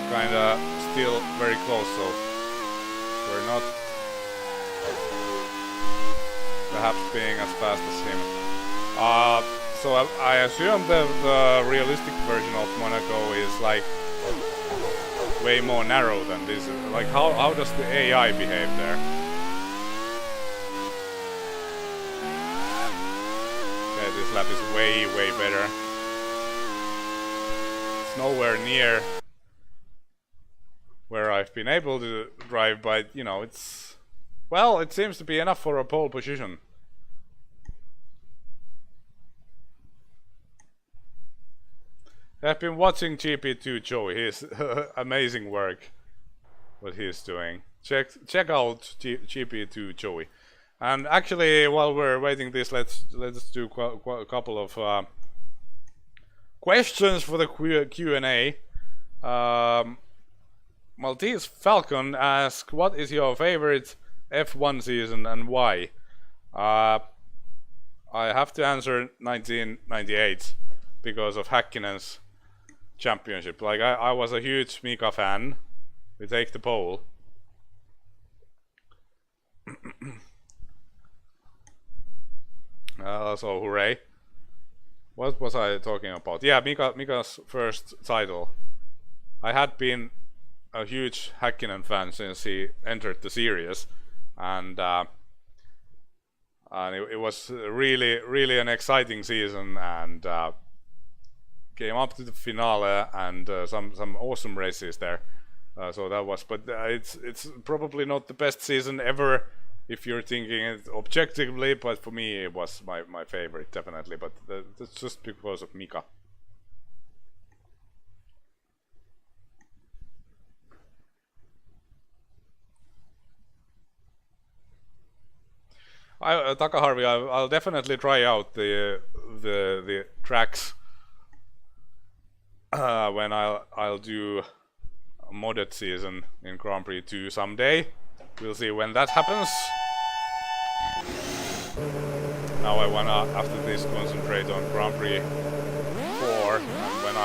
Speaker 1: kinda still very close, so we're not perhaps being as fast as him. So I assume the realistic version of Monaco is like way more narrow than this. Like how does the AI behave there? Okay, this lap is way better. It's nowhere near where I've been able to drive, but you know, it's, well, it seems to be enough for a pole position. I've been watching GP2 Joey. He's amazing work what he's doing. Check out GP2 Joey. And actually, while we're waiting this, let's do a couple of questions for the Q&A. Maltese Falcon asks, what is your favorite F1 season and why? I have to answer 1998 because of Häkkinen's championship. Like, I was a huge Mika fan. We take the pole. So hooray. What was I talking about? Yeah, Mika's first title. I had been a huge Häkkinen fan since he entered the series, and it was really an exciting season, and came up to the finale and some awesome races there. So that was, but it's probably not the best season ever if you're thinking it objectively, but for me it was my favorite, definitely. But that's just because of Mika. Takaharvi, I'll definitely try out the tracks when I'll do a modded season in Grand Prix 2 someday. We'll see when that happens. Now I wanna, after this, concentrate on Grand Prix 4, and when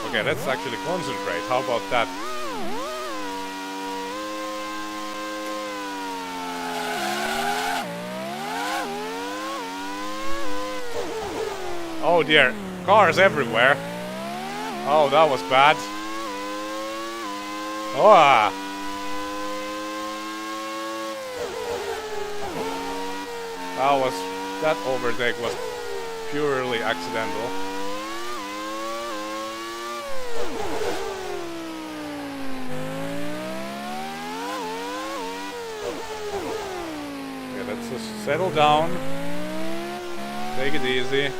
Speaker 1: okay, let's actually concentrate. How about that? Oh dear, cars everywhere. Oh, that was bad. Oh. That overtake was purely accidental. Okay, let's just settle down. Take it easy.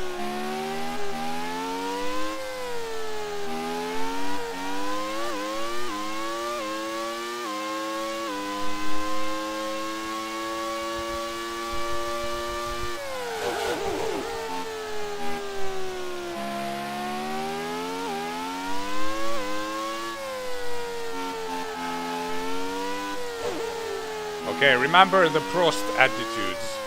Speaker 1: Okay, remember the Prost attitudes.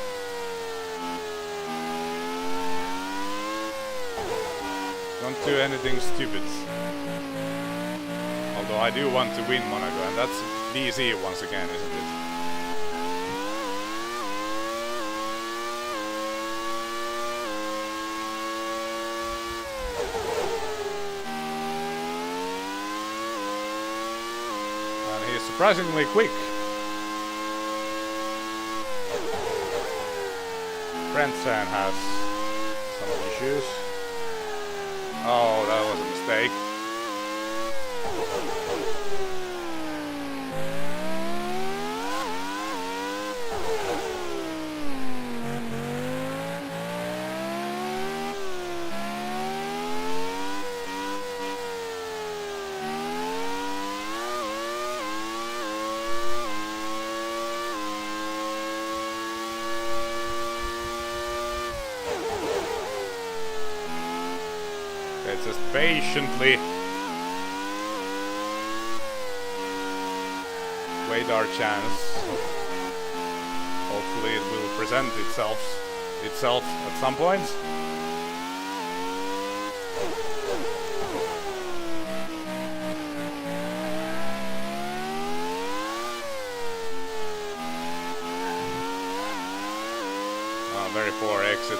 Speaker 1: Don't do anything stupid. Although I do want to win Monaco, and that's DC once again, isn't it? And he's surprisingly quick. Grandson has some issues. Oh, that was a mistake. Just patiently wait our chance. Hopefully it will present itself at some point. Very poor exit.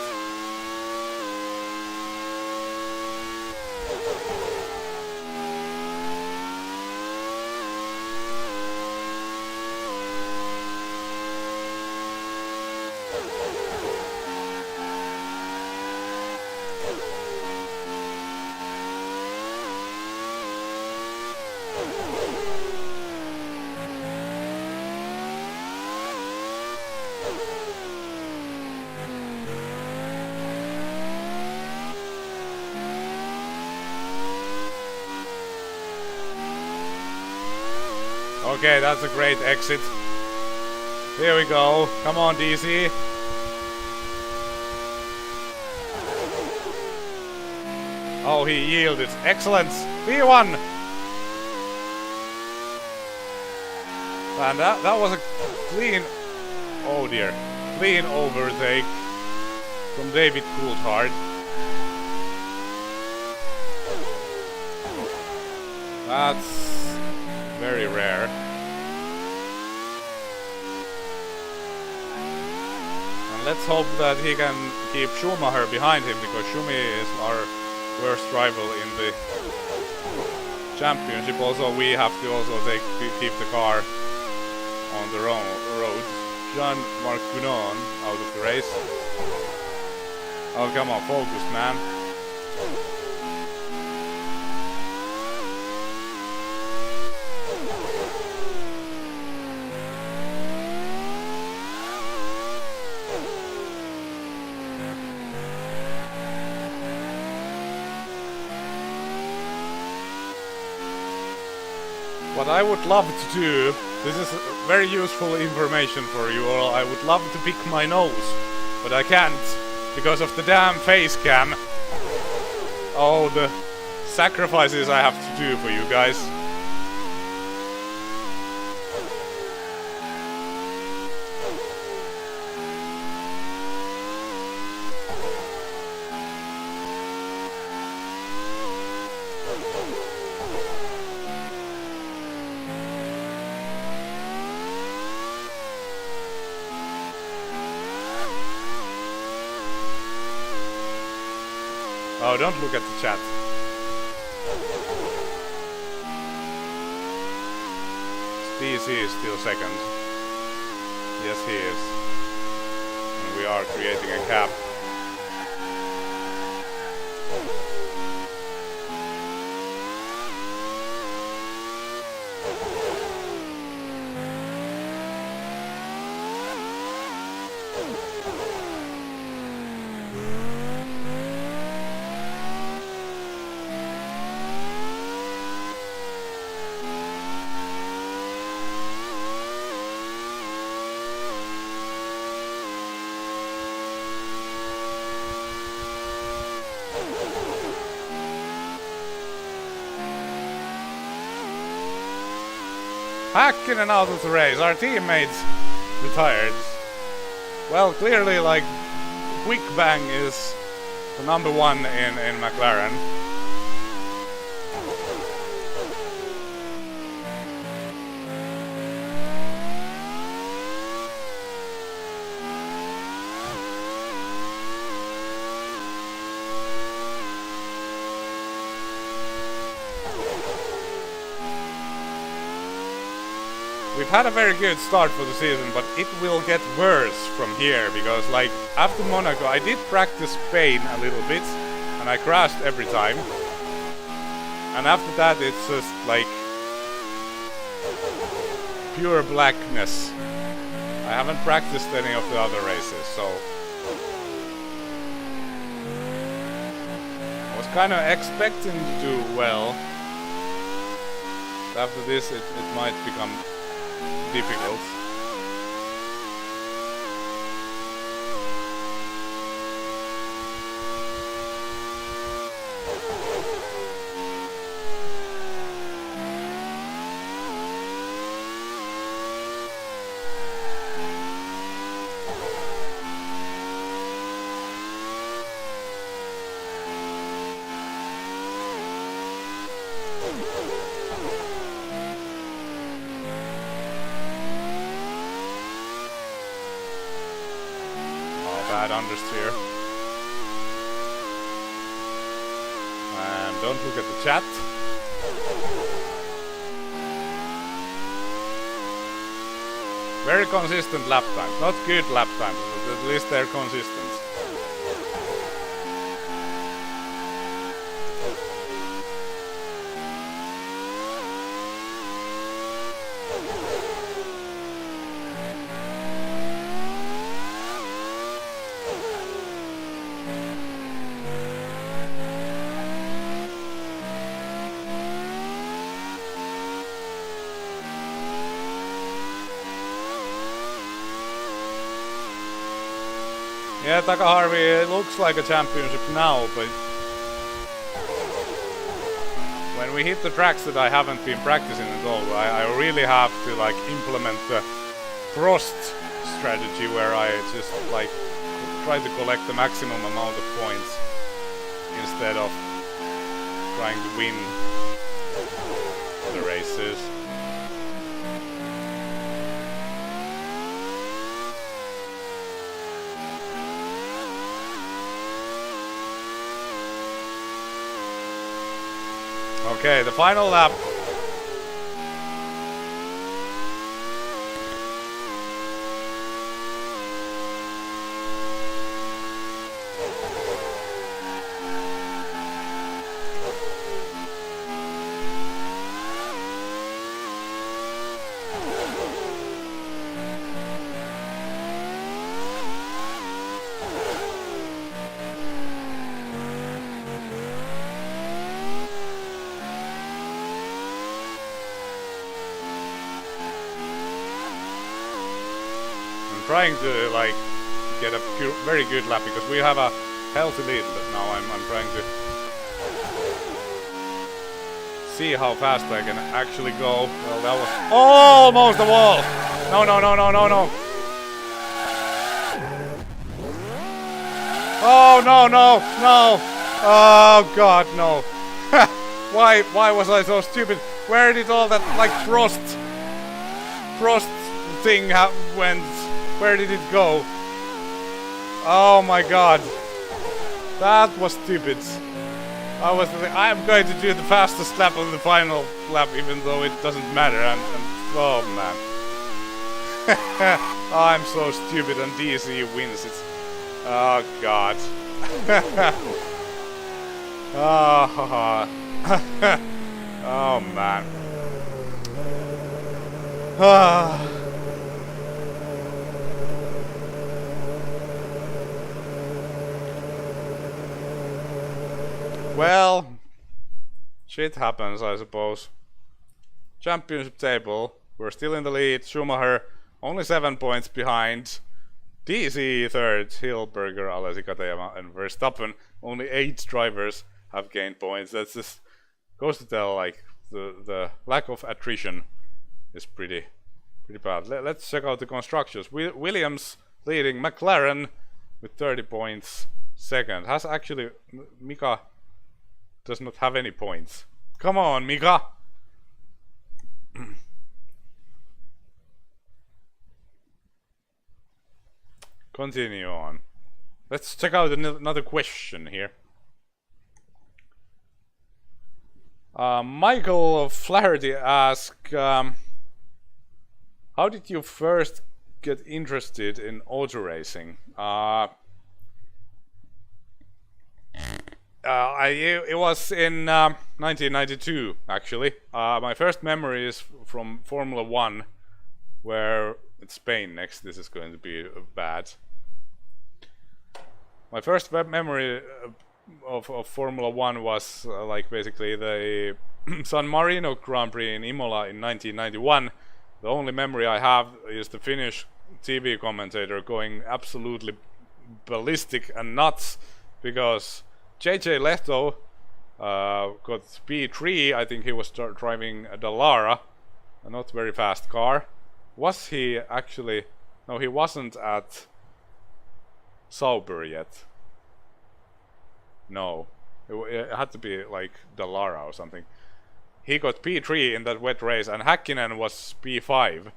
Speaker 1: Okay, that's a great exit. Here we go. Come on, DC. Oh, he yielded. Excellent. P1. And that was a clean... Oh dear. Clean overtake from David Coulthard. That's very rare. And let's hope that he can keep Schumacher behind him, because Schumi is our worst rival in the championship. Also, we have to also keep the car on the road. Jean-Marc Gunon out of the race. Oh, come on, focus, man. What I would love to do, this is very useful information for you all, I would love to pick my nose, but I can't, because of the damn face cam. Oh, the sacrifices I have to do for you guys. Oh, don't look at the chat. DC is still second. Yes, he is. And we are creating a gap. Häkkinen out of the race. Our teammates retired. Well, clearly, like, Quick Bang is the number one in McLaren. We've had a very good start for the season, but it will get worse from here, because like after Monaco I did practice Spain a little bit and I crashed every time, and after that it's just like pure blackness. I haven't practiced any of the other races, so I was kind of expecting to do well. After this it might become difficult. Bad understeer. And don't look at the chat. Very consistent lap times. Not good lap times, but at least they're consistent. Yeah, Takahashi, it looks like a championship now, but when we hit the tracks that I haven't been practicing at all, I really have to like implement the frost strategy where I just like try to collect the maximum amount of points instead of trying to win the races. Okay, the final lap. Trying to like get a very good lap because we have a healthy lead now. I'm trying to see how fast I can actually go. Well, that was almost the wall. No, no, no, no, no, no. Oh no, no, no. Oh god, no. Why was I so stupid? Where did all that like frost thing went? Where did it go? Oh my god. That was stupid. I was thinking, I am going to do the fastest lap on the final lap even though it doesn't matter. Oh man. I'm so stupid and DC wins. It's... Oh god. Oh man. Well, shit happens, I suppose. Championship table, we're still in the lead. Schumacher only 7 points behind. DC third, Hilberger, Alesi, Katayama, and Verstappen. Only 8 drivers have gained points. That's just goes to tell like the lack of attrition is pretty bad. Let's check out the constructors. Williams leading, McLaren with 30 points. Second has actually Mika. Does not have any points. Come on, Mika! Continue on. Let's check out another question here. Michael Flaherty asks, how did you first get interested in auto racing? It was in 1992, actually. My first memory is from Formula 1, where it's Spain next. This is going to be bad. My first memory of Formula 1 was like basically the San Marino Grand Prix in Imola in 1991. The only memory I have is the Finnish TV commentator going absolutely ballistic and nuts because JJ Lehto got P3. I think he was driving a Dallara, a not very fast car. Was he actually? No, he wasn't at Sauber yet. No, it had to be like Dallara or something. He got P3 in that wet race, and Häkkinen was P5.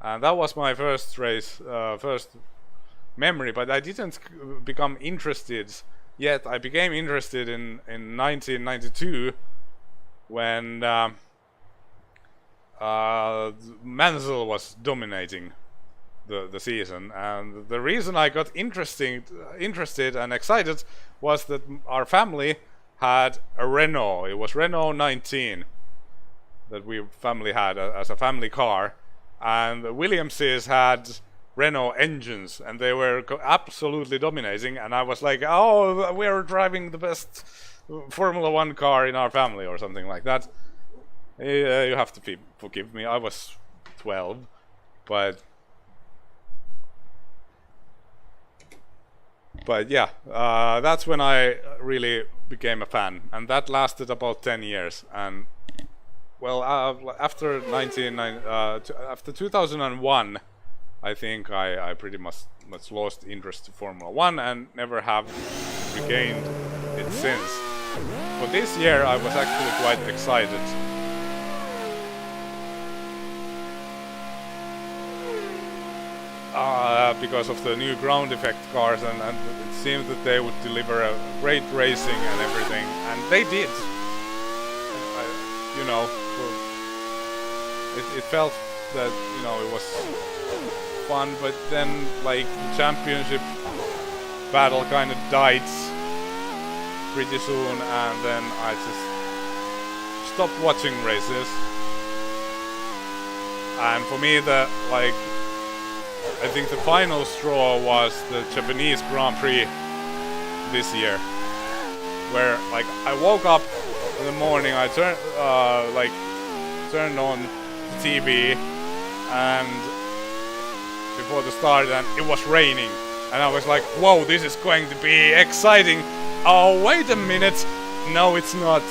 Speaker 1: And that was my first race, first memory. But I didn't become interested. Yet I became interested in 1992 when Mansell was dominating the season, and the reason I got interested and excited was that our family had a Renault. It was Renault 19 that we family had as a family car, and the Williamses had Renault engines, and they were absolutely dominating, and I was like, oh, we're driving the best Formula 1 car in our family or something like that. You have to forgive me, I was 12, but But yeah, that's when I really became a fan, and that lasted about 10 years. And well, after after 2001, I think I pretty much lost interest to Formula 1 and never have regained it since. For this year, I was actually quite excited. Because of the new ground effect cars, and it seemed that they would deliver a great racing and everything, and they did. You know, it felt that, you know, it was fun, but then like the championship battle kind of died pretty soon, and then I just stopped watching races. And for me, I think the final straw was the Japanese Grand Prix this year, where like I woke up in the morning, I turned on the TV, and before the start, and it was raining, and I was like, whoa, this is going to be exciting. Oh, wait a minute, no, it's not.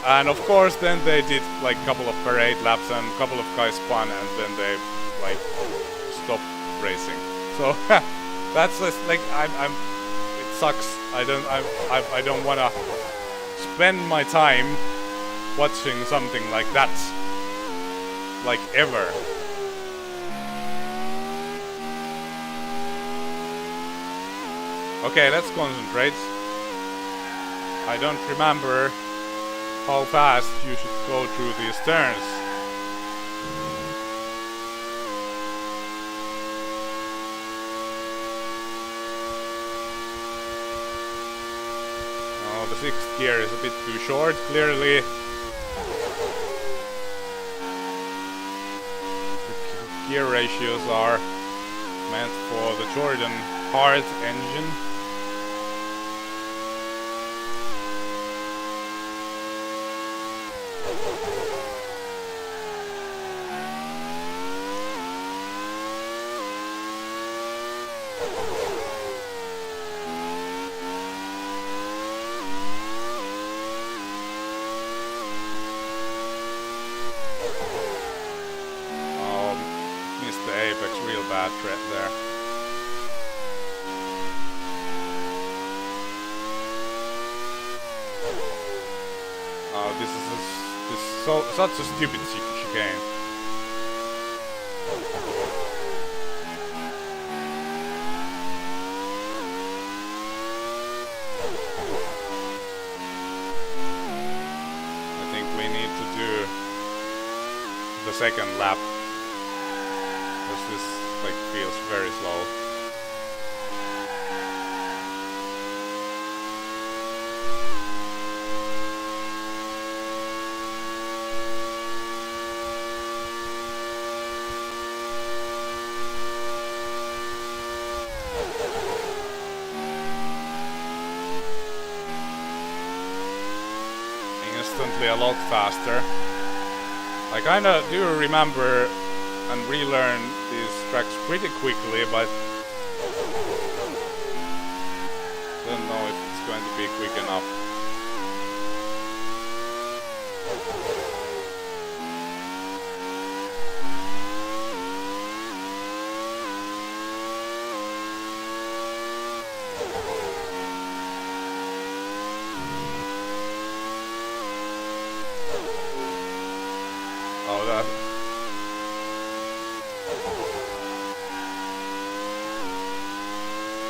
Speaker 1: And of course, then they did like a couple of parade laps, and a couple of guys spun, and then they like stopped racing. So that's just, like it sucks. I don't want to spend my time watching something like that, like ever. Okay, let's concentrate. I don't remember how fast you should go through these turns. Oh, the sixth gear is a bit too short, clearly. The gear ratios are meant for the Jordan Hart engine. Threat there. Oh, this is such a stupid chicane. I think we need to do the second lap, because this like feels very slow. Instantly a lot faster. I kinda do remember and relearn these tracks pretty quickly, but don't know if it's going to be quick enough. Oh, that.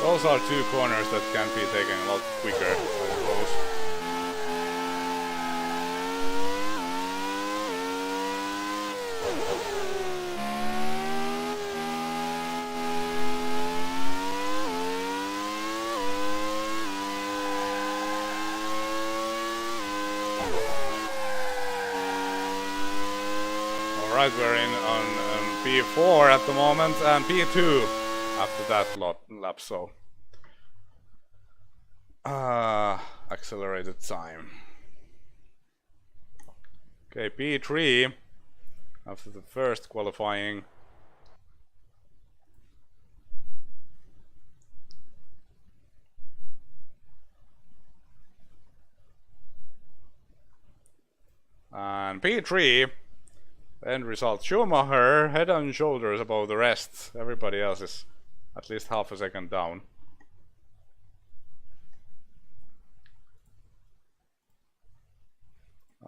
Speaker 1: Those are two corners that can be taken a lot quicker, I suppose. Alright, we're in on P4 at the moment, and P2 after that lap, so accelerated time. Okay, P3 after the first qualifying. And P3, end result, Schumacher head and shoulders above the rest. Everybody else is at least half a second down.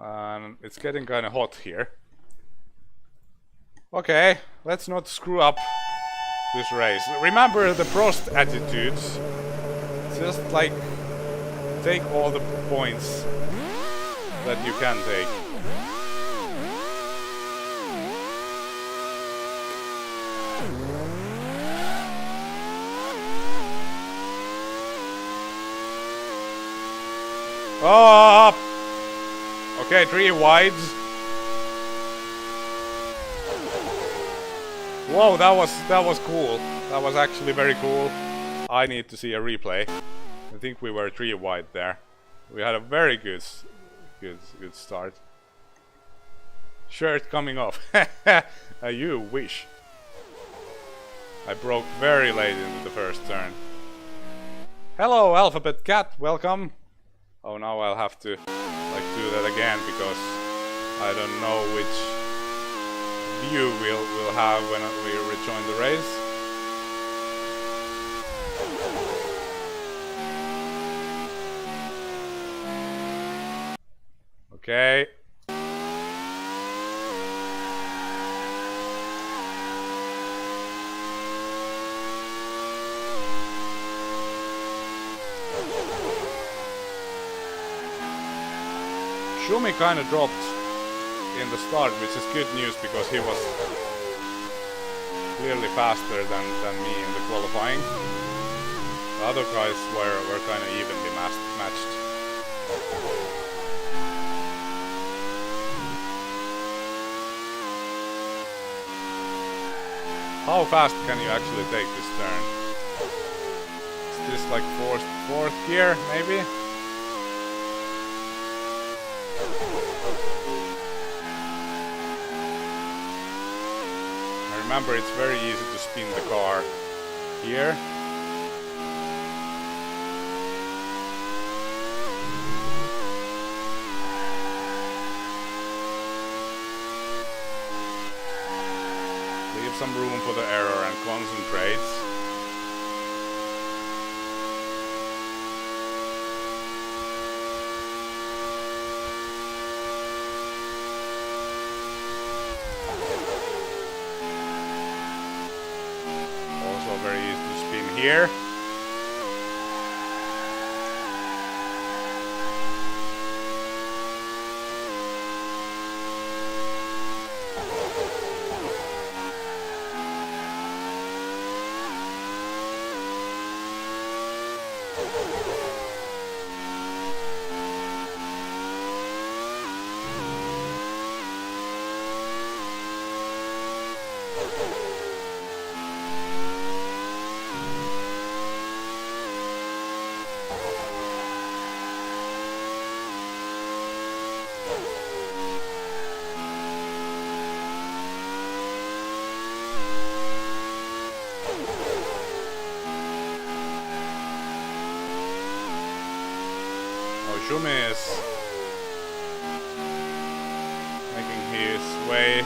Speaker 1: And it's getting kind of hot here. Okay, let's not screw up this race. Remember the Prost attitudes. Just like take all the points that you can take. Oh! Okay, 3 wides. Whoa, that was cool. That was actually very cool. I need to see a replay. I think we were 3 wide there. We had a very good start. Shirt coming off. You wish. I broke very late into the first turn. Hello, Alphabet Cat. Welcome. Oh, now I'll have to do that again because I don't know which view we'll have when we rejoin the race. Okay. Schumi kind of dropped in the start, which is good news because he was clearly faster than me in the qualifying. The other guys were kind of evenly matched. How fast can you actually take this turn? Is this like fourth gear, maybe? Remember, it's very easy to spin the car here. Leave some room for the error and concentrate. Very easy to spin here. Schumi is making his way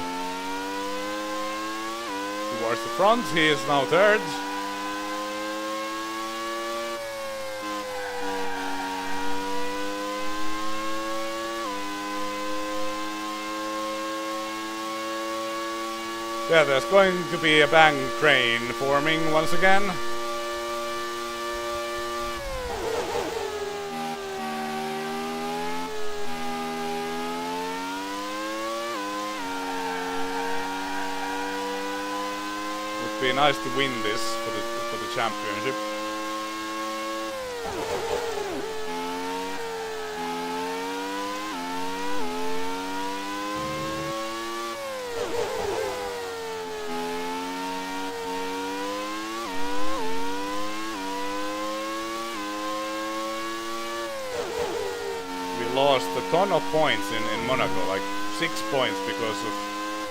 Speaker 1: towards the front. He is now third. Yeah, there's going to be a bank crane forming once again. Be nice to win this for the championship. We lost a ton of points in Monaco, like 6 points because of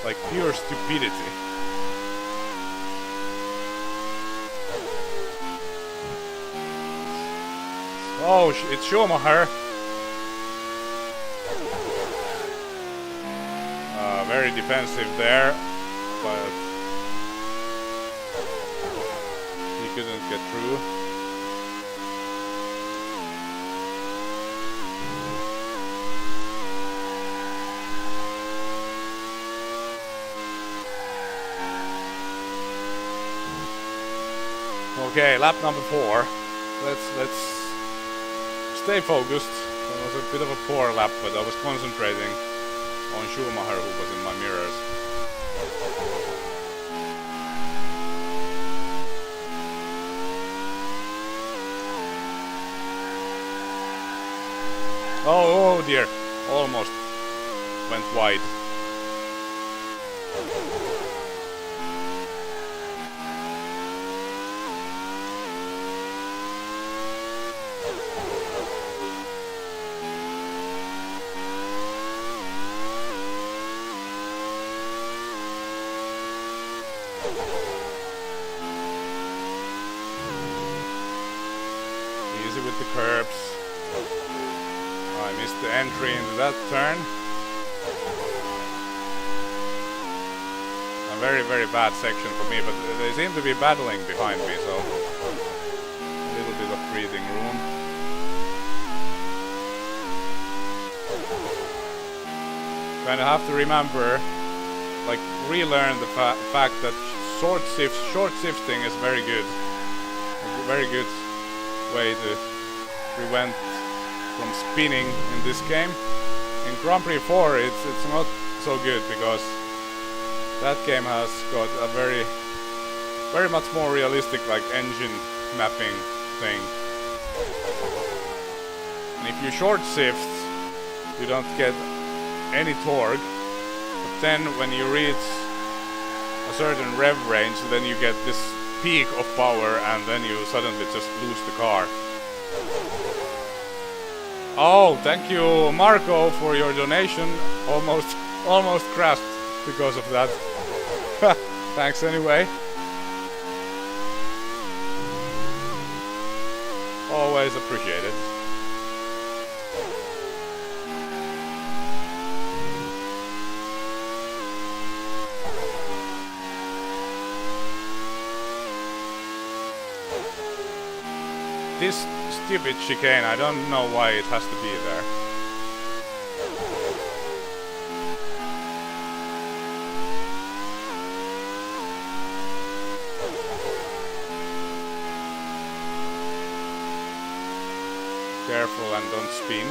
Speaker 1: like pure stupidity. Oh, it's Schumacher. very defensive there, but he couldn't get through. Okay, lap number 4. Let's stay focused. It was a bit of a poor lap, but I was concentrating on Schumacher, who was in my mirrors. Oh dear, almost went wide. Easy with the curbs. I missed the entry into that turn. A very bad section for me, but they seem to be battling behind me, so a little bit of breathing room. Kind of have to remember, like, relearn the fact that short shifting is very good. A very good way to prevent from spinning in this game. In Grand Prix 4 it's not so good, because that game has got a very much more realistic, like, engine mapping thing. And if you short shift, you don't get any torque, but then when you reach a certain rev range, then you get this peak of power, and then you suddenly just lose the car. Oh, thank you, Marco, for your donation. Almost crashed because of that. Thanks anyway. Always appreciated. This stupid chicane, I don't know why it has to be there. Careful and don't spin.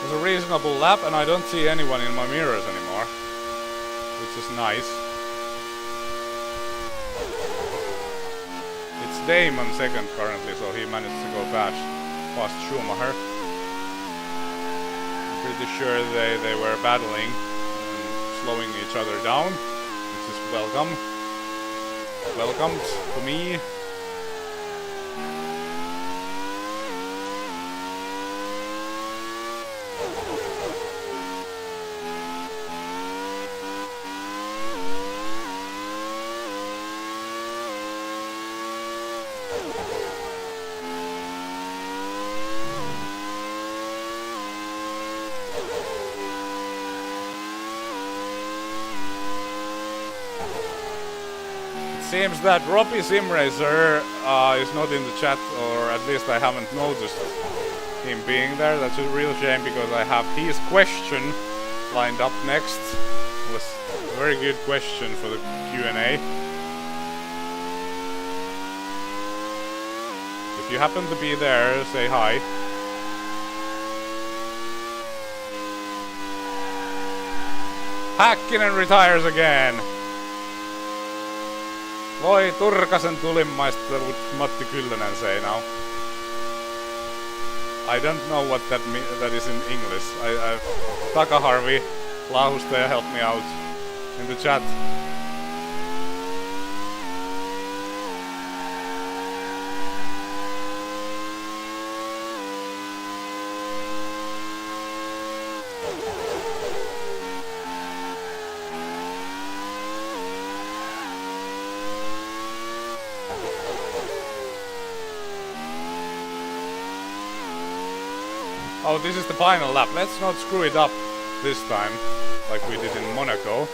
Speaker 1: It's a reasonable lap, and I don't see anyone in my mirrors anymore, which is nice. It's Damon second currently, so he managed to go past Schumacher. I'm pretty sure they were battling and slowing each other down, which is welcomed to me. Seems that Robbie Simracer is not in the chat, or at least I haven't noticed him being there. That's a real shame, because I have his question lined up next. It was a very good question for the Q&A. If you happen to be there, say hi. Häkkinen retires again. Voi Turkasen tulimaistelut, Matti Kyllönen say now. I don't know what that is in English. Takaharvi, Lahustaja, help me out in the chat. Oh, this is the final lap. Let's not screw it up this time, like we did in Monaco.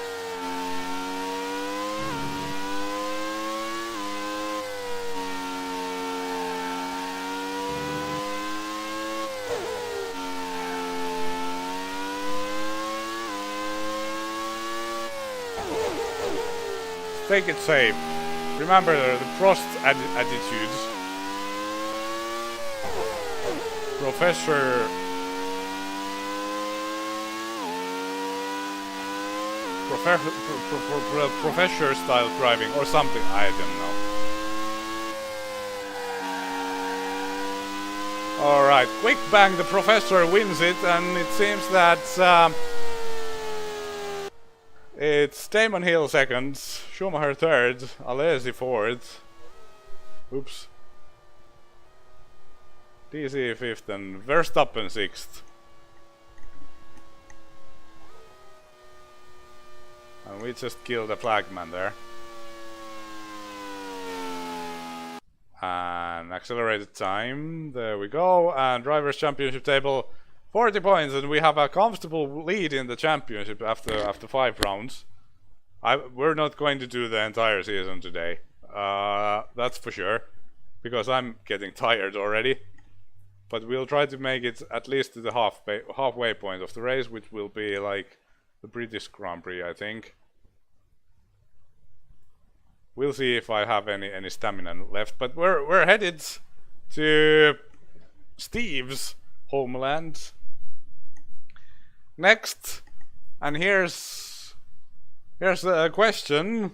Speaker 1: Take it safe. Remember the Prost attitudes. Professor style driving or something, I don't know. Alright, quick bang, the professor wins it, and it seems that it's Damon Hill second, Schumacher third, Alesi fourth. Oops. DC fifth and Verstappen sixth. And we just killed a flagman there. And accelerated time, there we go. And Drivers' Championship table, 40 points, and we have a comfortable lead in the championship after 5 rounds. We're not going to do the entire season today, that's for sure, because I'm getting tired already. But we'll try to make it at least to the halfway point of the race, which will be like the British Grand Prix, I think. We'll see if I have any stamina left, but we're headed to Steve's homeland next, and here's a question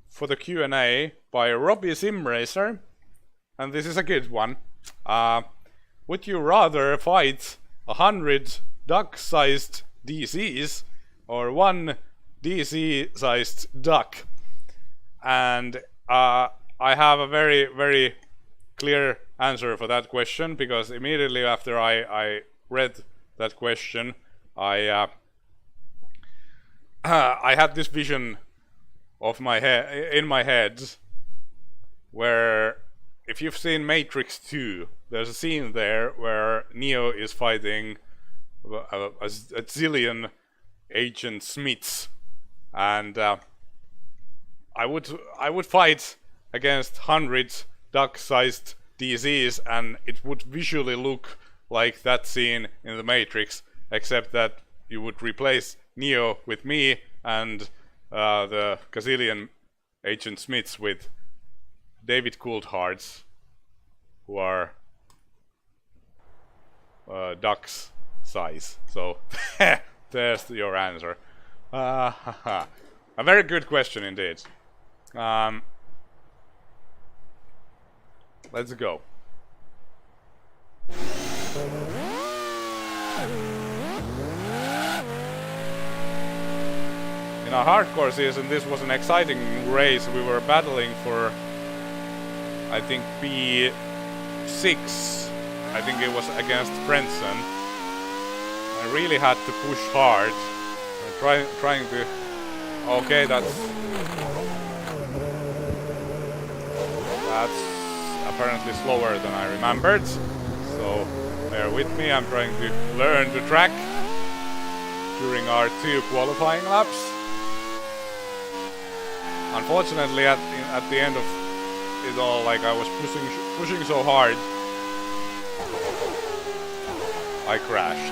Speaker 1: for the Q&A by Robbie Simracer, and this is a good one. Would you rather fight 100 duck-sized DCs or 1 DC-sized duck? And I have a very, very clear answer for that question, because immediately after I read that question, I had this vision of in my head where, if you've seen Matrix 2, there's a scene there where Neo is fighting a zillion Agent Smiths, and I would fight against 100 duck-sized DCs, and it would visually look like that scene in the Matrix, except that you would replace Neo with me and the gazillion Agent Smiths with David Coulthard's, who are ducks size. So there's your answer. A very good question indeed. Let's go. In our hardcore season, this was an exciting race. We were battling for, I think, P6. I think it was against Frentzen. I really had to push hard. Trying to... Okay, that's apparently slower than I remembered. So bear with me, I'm trying to learn the track during our 2 qualifying laps. Unfortunately, at the end of it all, like, I was pushing so hard, I crashed.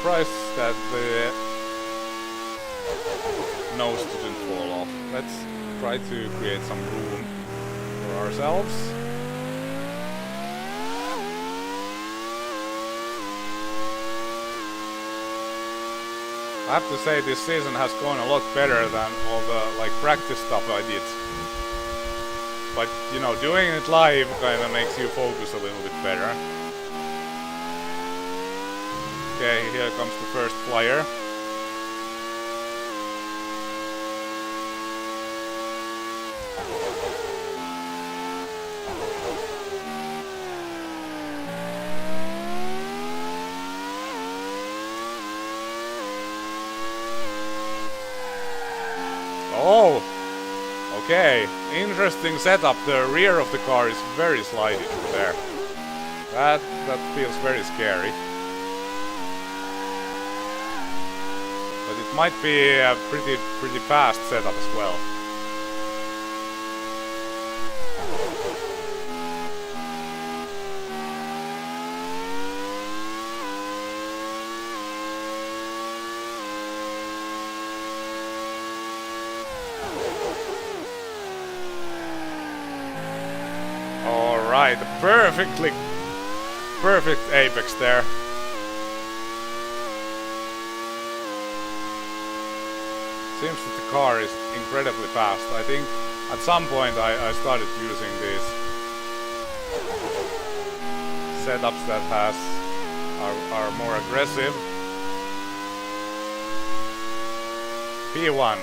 Speaker 1: Surprised that the nose didn't fall off. Let's try to create some room for ourselves. I have to say, this season has gone a lot better than all the practice stuff I did. But you know, doing it live kind of makes you focus a little bit better. Okay, here comes the first flyer. Oh! Okay, interesting setup. The rear of the car is very slidey there. That feels very scary. But it might be a pretty fast setup as well. Alright, perfect apex there. Seems that the car is incredibly fast. I think at some point I started using these setups that are more aggressive. P1.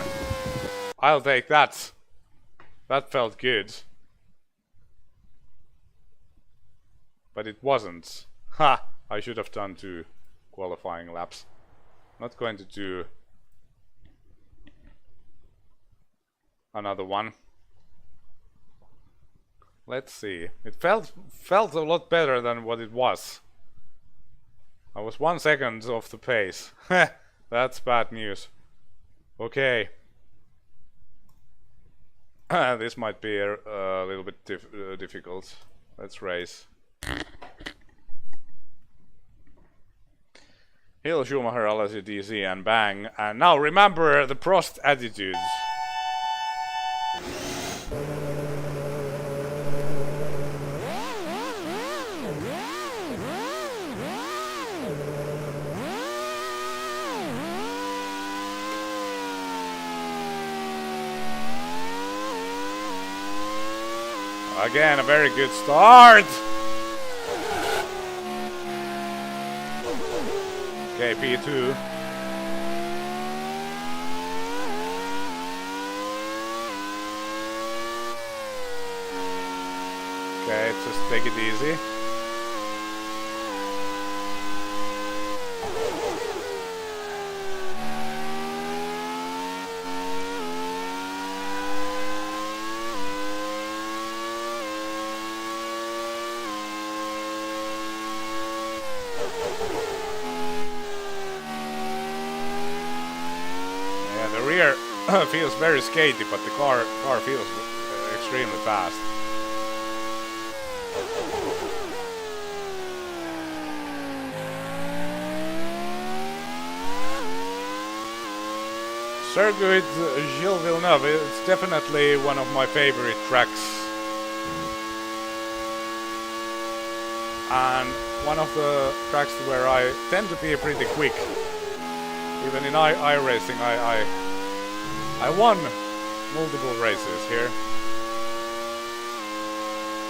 Speaker 1: I'll take that. That felt good. But it wasn't. Ha! I should have done 2 qualifying laps. Not going to do another one. Let's see. It felt a lot better than what it was. I was 1 second off the pace. That's bad news. Okay. This might be a little bit difficult. Let's race. Hill, Schumacher, LSU, DC, and bang. And now remember the Prost attitudes. Again, a very good start. Okay, P2. Okay, just take it easy. Feels very skaty, but the car feels extremely fast. Circuit Gilles Villeneuve, it's definitely one of my favorite tracks. And one of the tracks where I tend to be pretty quick. Even in iRacing, I won multiple races here.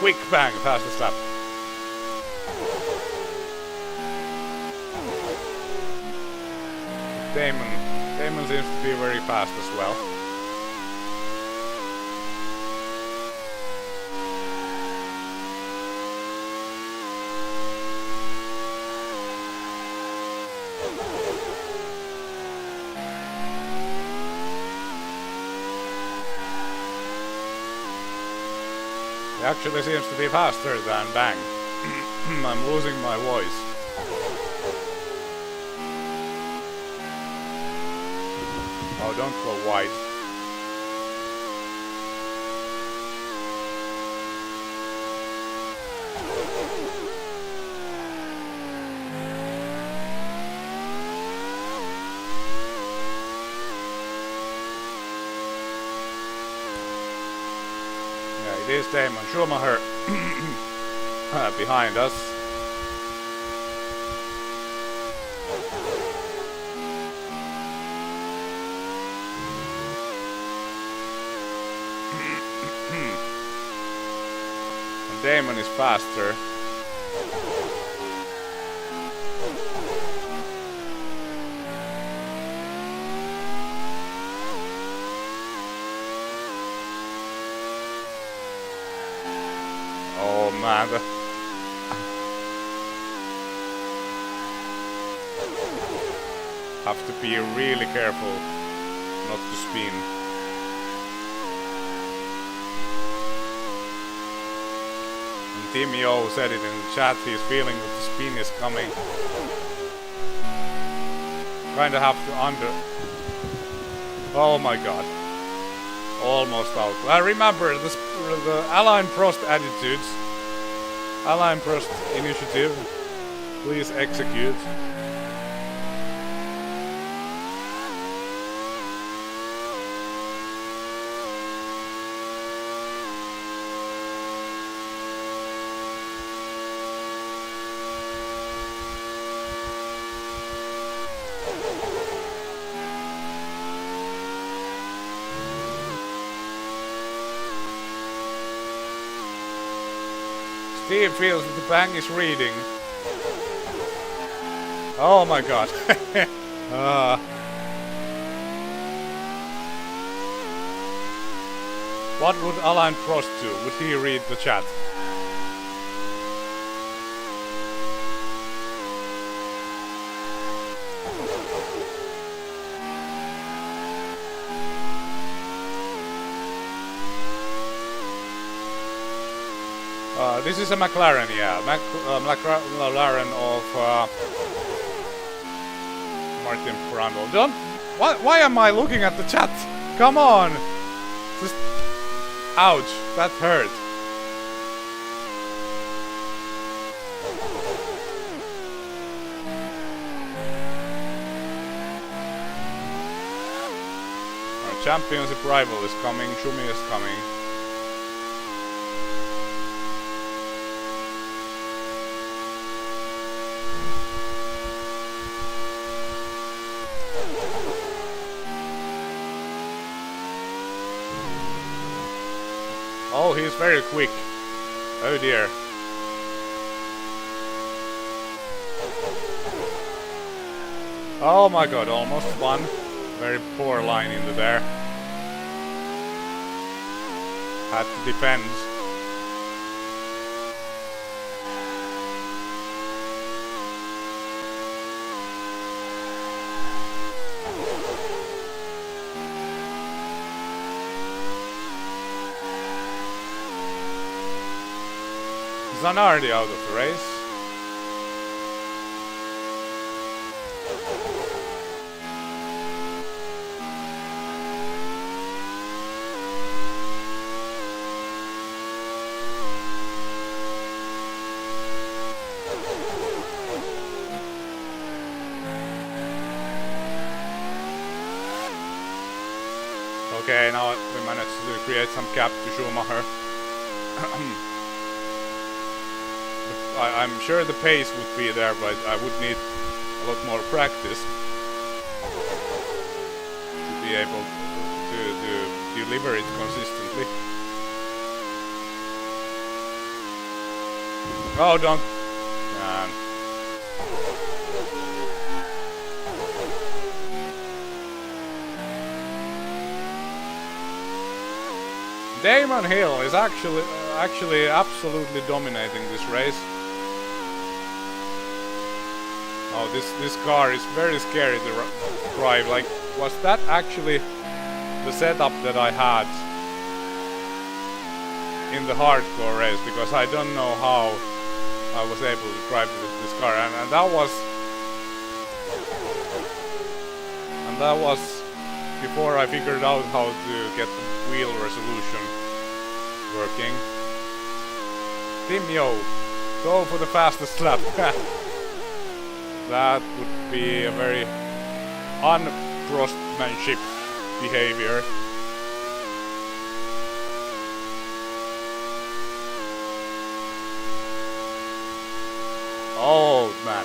Speaker 1: Quick bang, fastest lap. Damon seems to be very fast as well. He actually seems to be faster than Bang. I'm losing my voice. Oh, don't go wide. Yeah, it is Damon Schumacher behind us. Damon is faster. Oh man. Have to be really careful not to spin. Team Yo said it in the chat, he's feeling that the spin is coming. Kinda have to under... Oh my god. Almost out. I remember the Alain Prost attitudes. Alain Prost initiative. Please execute. Steve feels that the bang is reading. Oh my god. What would Alain Prost do? Would he read the chat? This is a McLaren, yeah. McLaren of Martin Brundle. Don't. Why am I looking at the chat? Come on! Just. Ouch, that hurt. Our championship rival is coming, Schumi is coming. Oh, he's very quick. Oh dear. Oh my god, almost won. Very poor line into there. Had to defend. Zanardi out of the race. Okay, now we managed to create some gap to Schumacher. I'm sure the pace would be there, but I would need a lot more practice to be able to deliver it consistently. Oh, don't... Man. Damon Hill is actually absolutely dominating this race. Oh, this car is very scary to drive. Like, was that actually the setup that I had in the hardcore race? Because I don't know how I was able to drive this car, and that was before I figured out how to get the wheel resolution working. Team Yo, go for the fastest lap. That would be a very un-Prostmanship behavior. Oh man.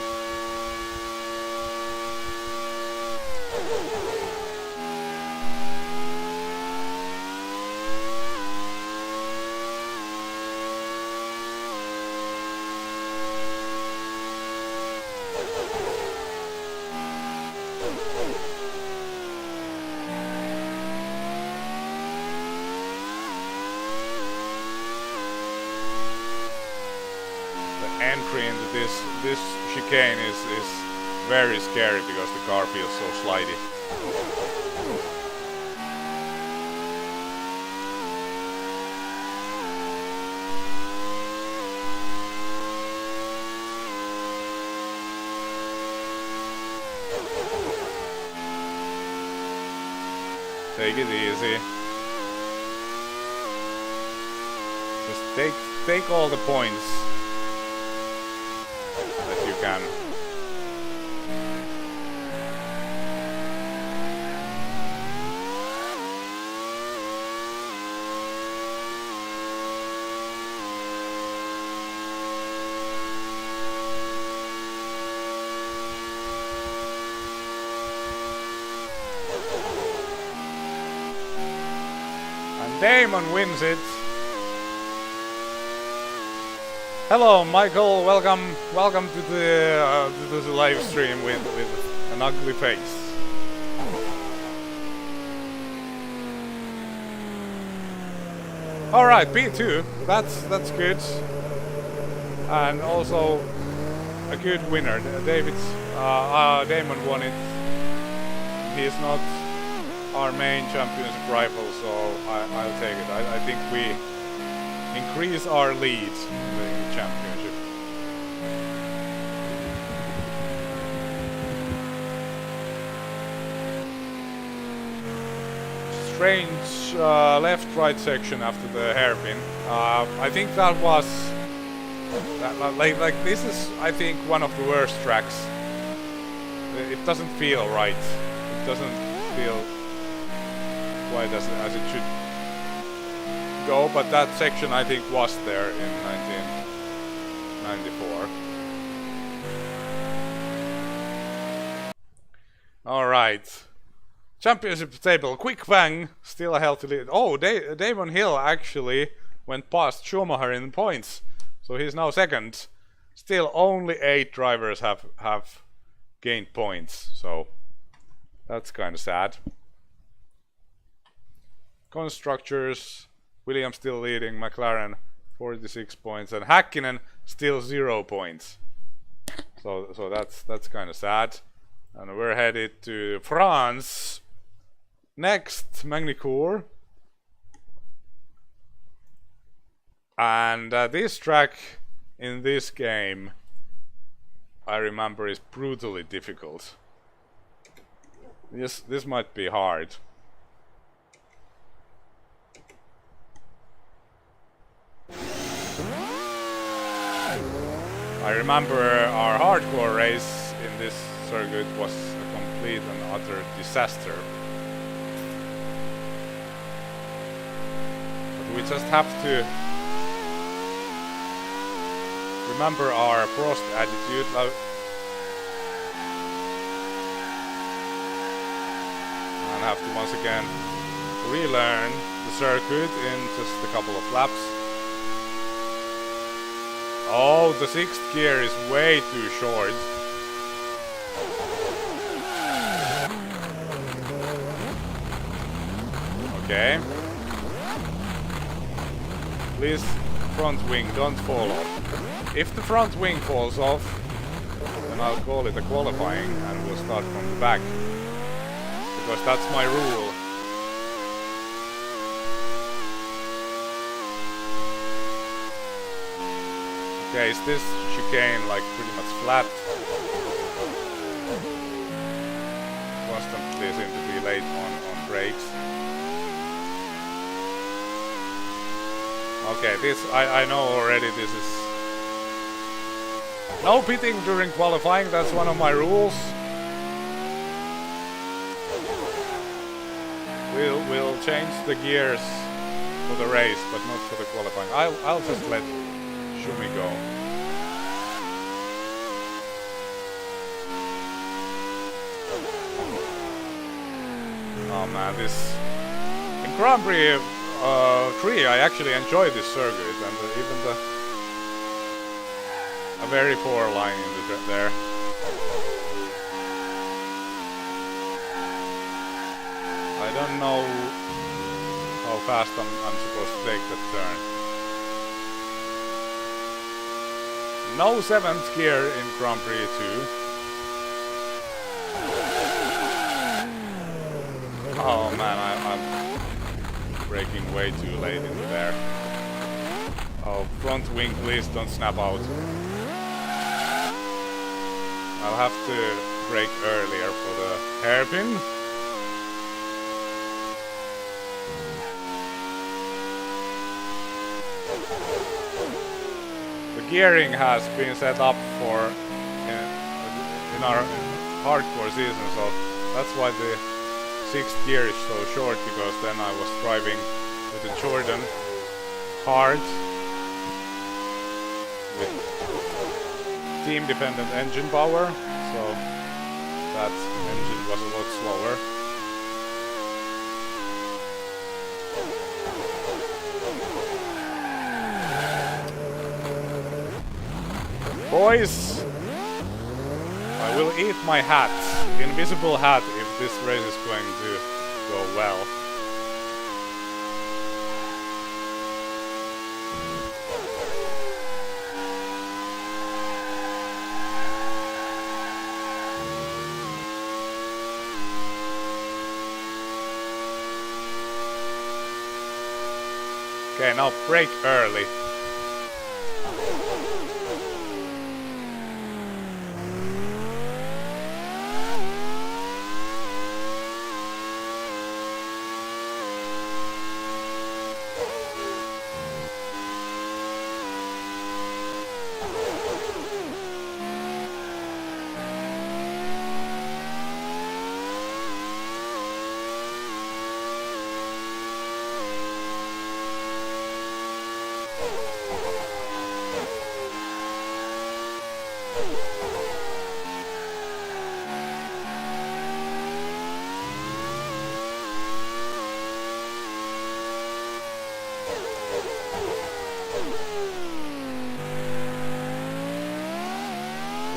Speaker 1: Entry into this chicane is very scary because the car feels so slidey. Take it easy. Just take all the points that you can. Damon wins it. Hello, Michael. Welcome to the live stream with an ugly face. All right, P2. That's good, and also a good winner. Damon won it. He's not our main championship rival, so I'll take it. I think we increase our lead in the championship. Strange left-right section after the hairpin. I think that was like this is I think one of the worst tracks. It doesn't feel right. It doesn't feel quite as it should go, but that section I think was there in 1994. Alright. Championship table, quick bang, still a healthy lead. Oh, Damon Hill actually went past Schumacher in points, so he's now second. Still only 8 drivers have gained points, so that's kind of sad. Constructors, Williams still leading, McLaren 46 points, and Häkkinen still 0 points. So that's kind of sad. And we're headed to France. Next, Magny-Cours. And this track in this game, I remember, is brutally difficult. This might be hard. I remember our hardcore race in this circuit was a complete and utter disaster. But we just have to remember our Prost attitude. And have to once again relearn the circuit in just a couple of laps. Oh, the 6th gear is way too short. Okay. Please, front wing, don't fall off. If the front wing falls off, then I'll call it a qualifying and we'll start from the back. Because that's my rule. Okay, is this chicane like pretty much flat? Constantly seem to be late on brakes. Okay, this I know already. This is no pitting during qualifying. That's one of my rules. We'll change the gears for the race, but not for the qualifying. I'll just let Shumi go. Oh man, this in Grand Prix 3 I actually enjoy this circuit, and even a very poor line in there. I don't know how fast I'm supposed to take that turn. No 7th gear in Grand Prix 2. Oh man, I'm braking way too late into there. Oh, front wing, please don't snap out. I'll have to brake earlier for the hairpin. gearing has been set up for in our hardcore season, so that's why the 6th gear is so short, because then I was driving with the Jordan hard with team dependent engine power, so that engine was a lot slower. Boys, I will eat my hat, invisible hat, if this race is going to go well. Okay, now brake early.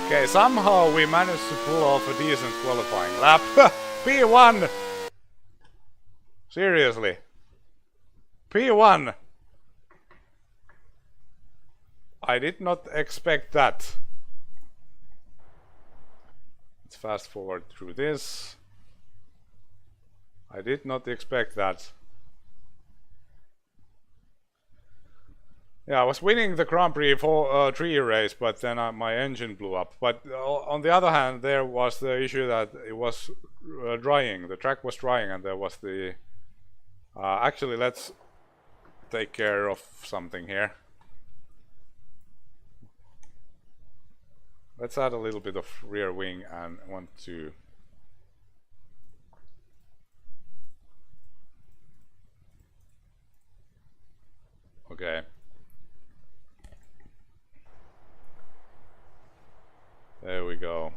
Speaker 1: Okay, somehow we managed to pull off a decent qualifying lap. P1! Seriously. P1! I did not expect that. Let's fast forward through this. I did not expect that. Yeah, I was winning the Grand Prix for 3 race, but then my engine blew up. But on the other hand, there was the issue that it was drying. The track was drying, and there was the... actually, let's take care of something here. Let's add a little bit of rear wing and want to... Okay. There we go.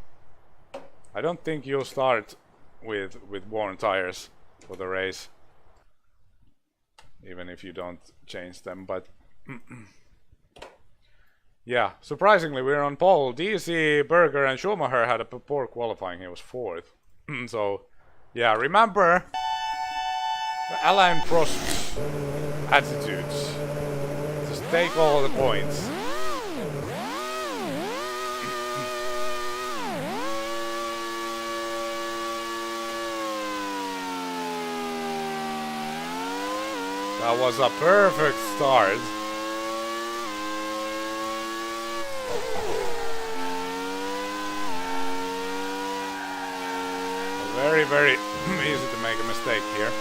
Speaker 1: I don't think you'll start with worn tires for the race, even if you don't change them, but yeah, surprisingly we're on pole. DC, Berger and Schumacher had a poor qualifying. He was 4th. So yeah, remember Alain Prost attitudes. Just take all the points. That was a perfect start. Very, very easy to make a mistake here.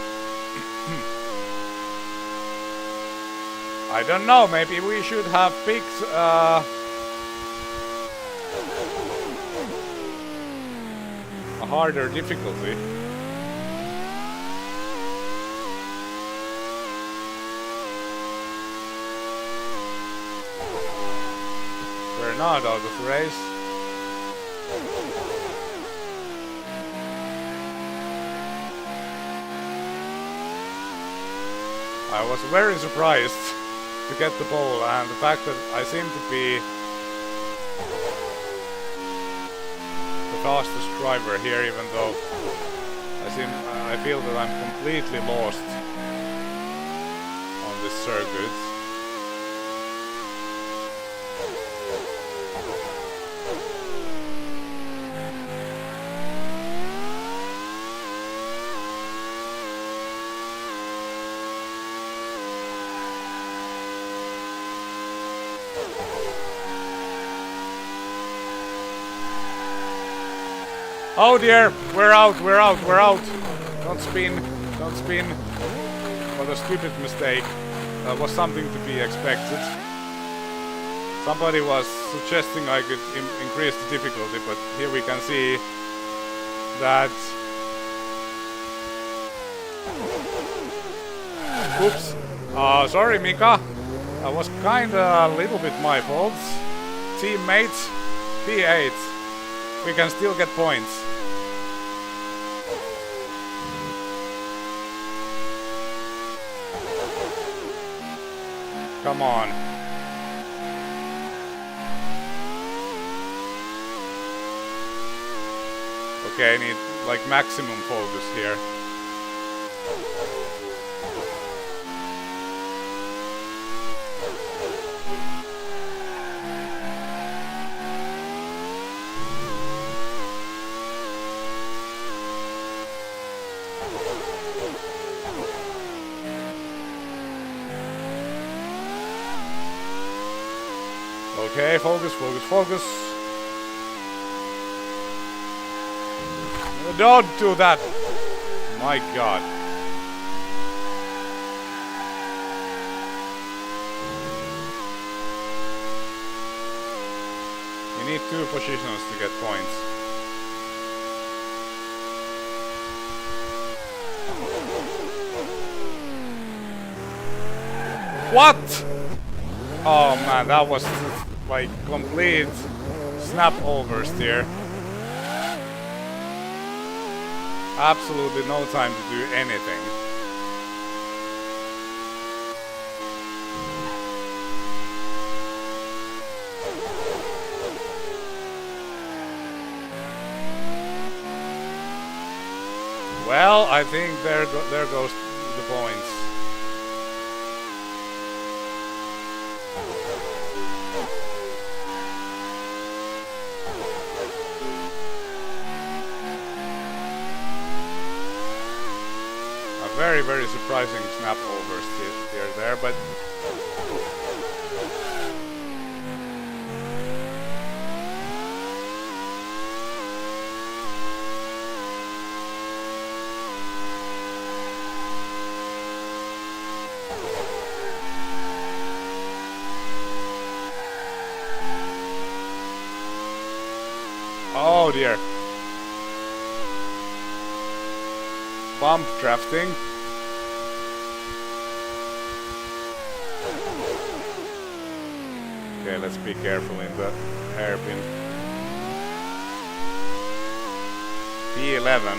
Speaker 1: I don't know, maybe we should have picked a harder difficulty. Not out of the race. I was very surprised to get the pole, and the fact that I seem to be the fastest driver here, even though I feel that I'm completely lost on this circuit. Oh dear, we're out. Don't spin. What a stupid mistake. That was something to be expected. Somebody was suggesting I could increase the difficulty, but here we can see that... Oops. Sorry, Mika. That was kinda a little bit my fault. Teammates, P8. We can still get points. Come on. Okay, I need like maximum focus here. Okay, focus, focus, focus. Don't do that! My god. You need 2 positions to get points. What? Oh man, that was like complete snap oversteer. Absolutely no time to do anything. Well, I think there goes the points. Very, very surprising snap oversteer there, but oh dear. Bump drafting. Okay, let's be careful in the hairpin. P11.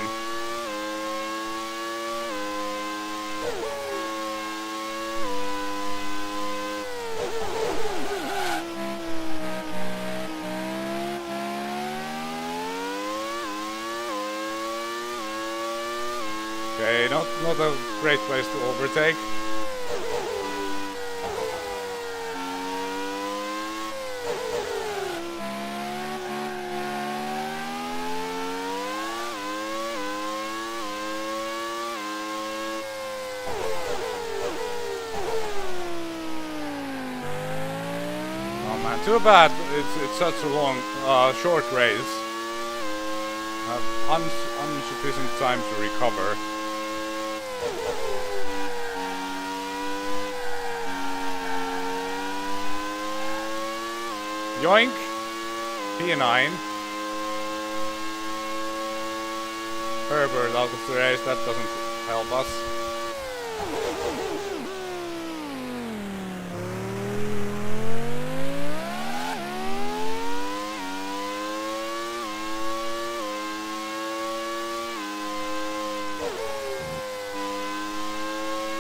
Speaker 1: Okay, not a great place to overtake. Too bad it's such a long, short race. Insufficient time to recover. Yoink! P9. Herbert out of the race, that doesn't help us.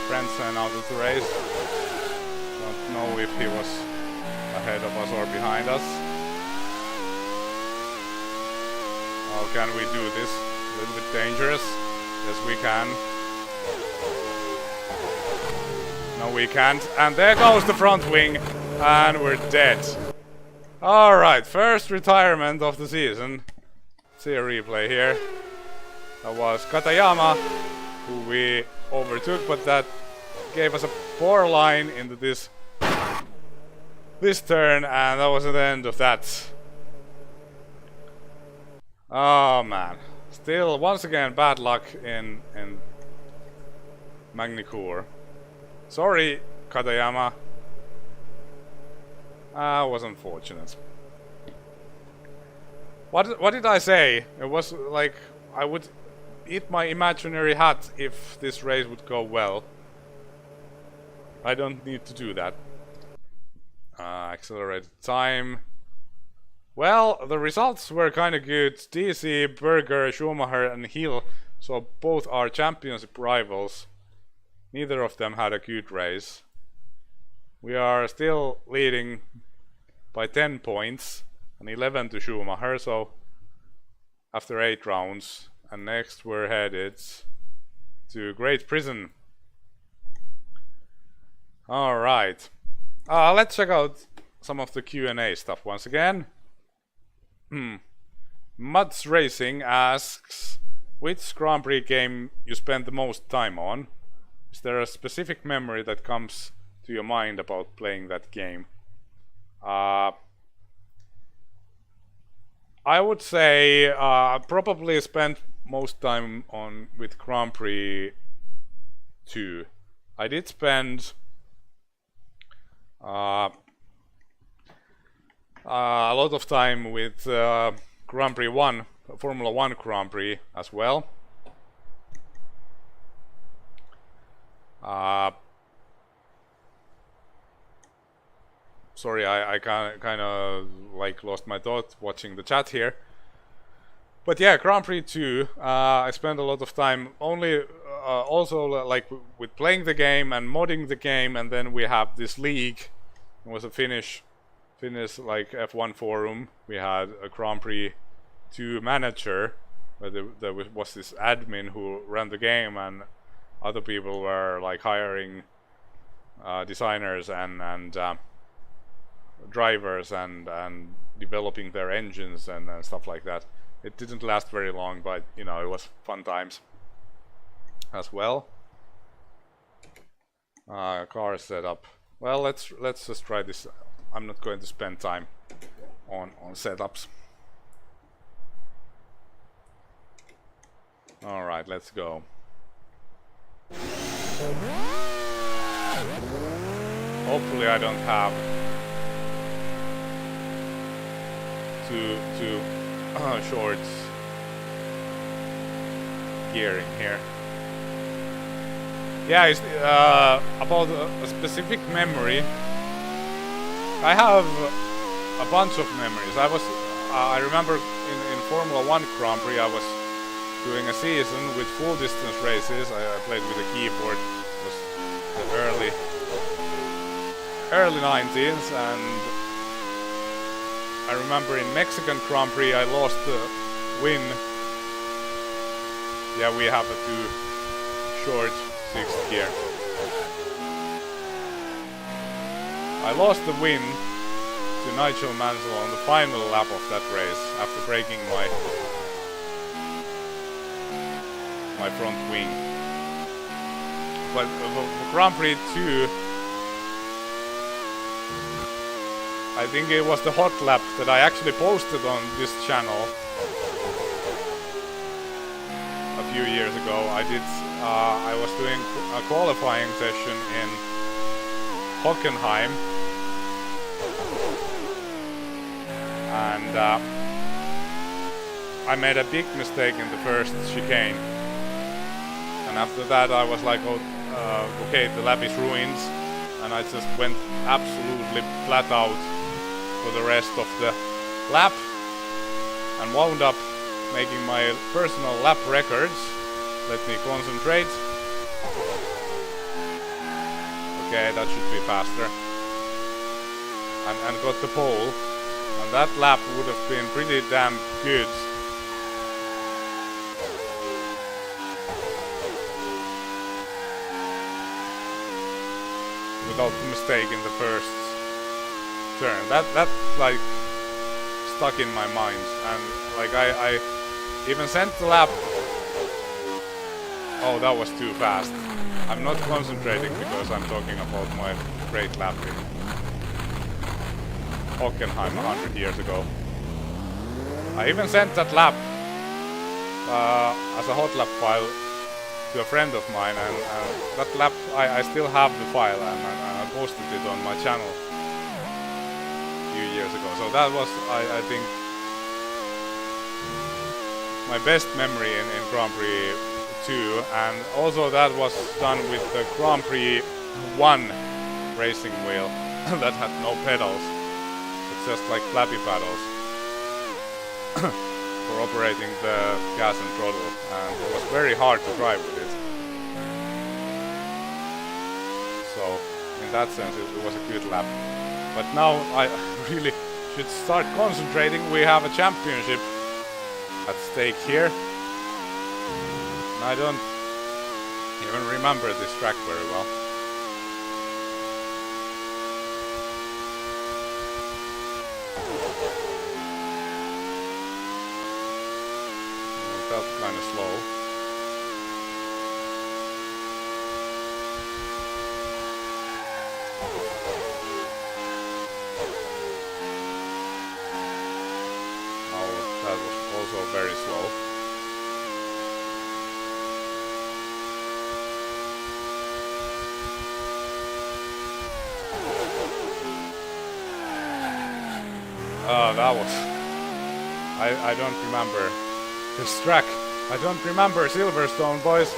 Speaker 1: Branson out of the race. Don't know if he was ahead of us or behind us. How can we do this? A little bit dangerous. Yes, we can. No, we can't. And there goes the front wing. And we're dead. Alright, first retirement of the season. See a replay here. That was Katayama, who we overtook, but that gave us a poor line into this turn, and that was the end of that. Oh man. Still, once again, bad luck in Magny-Cours. Sorry, Katayama. Was unfortunate. What did I say? It was like I would eat my imaginary hat if this race would go well. I don't need to do that. Accelerated time. Well, the results were kind of good. DC, Berger, Schumacher and Hill, so both are championship rivals. Neither of them had a good race. We are still leading by 10 points and 11 to Schumacher, so after 8 rounds. And next we're headed to Great Prison. Alright. Let's check out some of the Q&A stuff once again. Muds Racing asks, which Grand Prix game you spend the most time on? Is there a specific memory that comes to your mind about playing that game? I would say probably spent most time with Grand Prix 2. I did spend a lot of time with Grand Prix 1, Formula 1 Grand Prix as well. Sorry, I kind of like lost my thought watching the chat here. But yeah, Grand Prix 2, I spent a lot of time only also like with playing the game and modding the game, and then we have this league. It was a Finnish like F1 forum. We had a Grand Prix 2 manager, where there was this admin who ran the game, and other people were like hiring designers and drivers and developing their engines and stuff like that. It didn't last very long, but you know, it was fun times as well. Car setup. Well, let's just try this. I'm not going to spend time on setups. All right, let's go. Hopefully, I don't have too short gearing here. Yeah, it's, about a specific memory. I have a bunch of memories. I remember in Formula 1 Grand Prix I was doing a season with full distance races. I played with a keyboard. It was the early 90s, and I remember in Mexican Grand Prix I lost the win. Yeah, we have a too short 6th gear. I lost the win to Nigel Mansell on the final lap of that race after breaking my front wing. But for Grand Prix 2, I think it was the hot lap that I actually posted on this channel a few years ago. I was doing a qualifying session in Hockenheim, and I made a big mistake in the first chicane, and after that I was like, oh, okay, the lap is ruined, and I just went absolutely flat out for the rest of the lap and wound up making my personal lap records. Let me concentrate. Okay, that should be faster. And got the pole. And that lap would have been pretty damn good. Without the mistake in the first turn. That like stuck in my mind, and like I even sent the lap. Oh, that was too fast. I'm not concentrating because I'm talking about my great lap in Hockenheim 100 years ago. I even sent that lap as a hot lap file to a friend of mine, and that lap I still have the file, and I posted it on my channel. few years ago. So that was, I think, my best memory in Grand Prix 2, and also that was done with the Grand Prix 1 racing wheel that had no pedals. It's just like flappy paddles for operating the gas and throttle, and it was very hard to drive with it. So in that sense it was a good lap. But now I really should start concentrating. We have a championship at stake here. And I don't even remember this track very well. It felt kind of slow. That was also very slow. That was... I don't remember this track. I don't remember Silverstone, boys.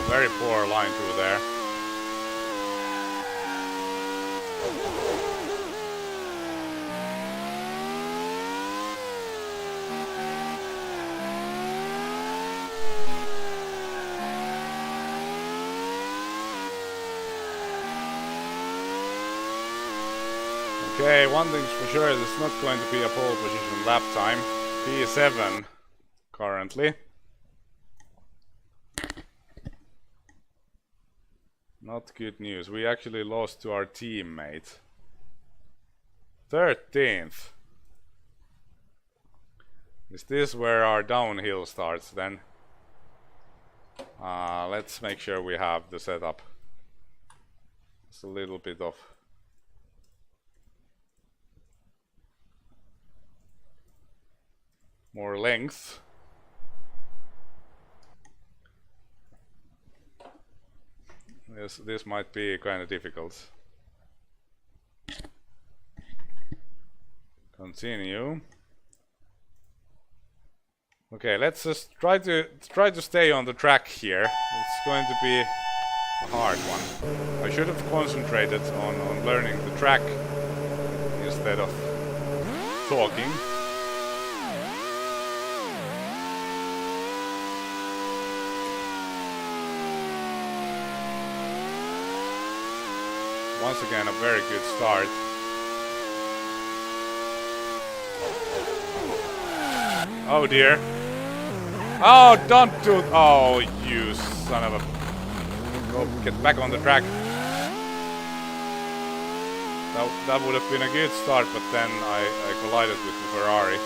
Speaker 1: Very poor line through there. Okay, one thing's for sure, it's not going to be a pole position lap time. P7 currently. Not good news. We actually lost to our teammate. 13th. Is this where our downhill starts then? Let's make sure we have the setup. It's a little bit of more length. This might be kind of difficult. Continue. Okay, let's just try to stay on the track here. It's going to be a hard one. I should have concentrated on learning the track instead of talking. Once again, a very good start. Oh dear. Oh, don't do... Oh, you son of a... Go get back on the track. That would have been a good start, but then I collided with the Ferrari.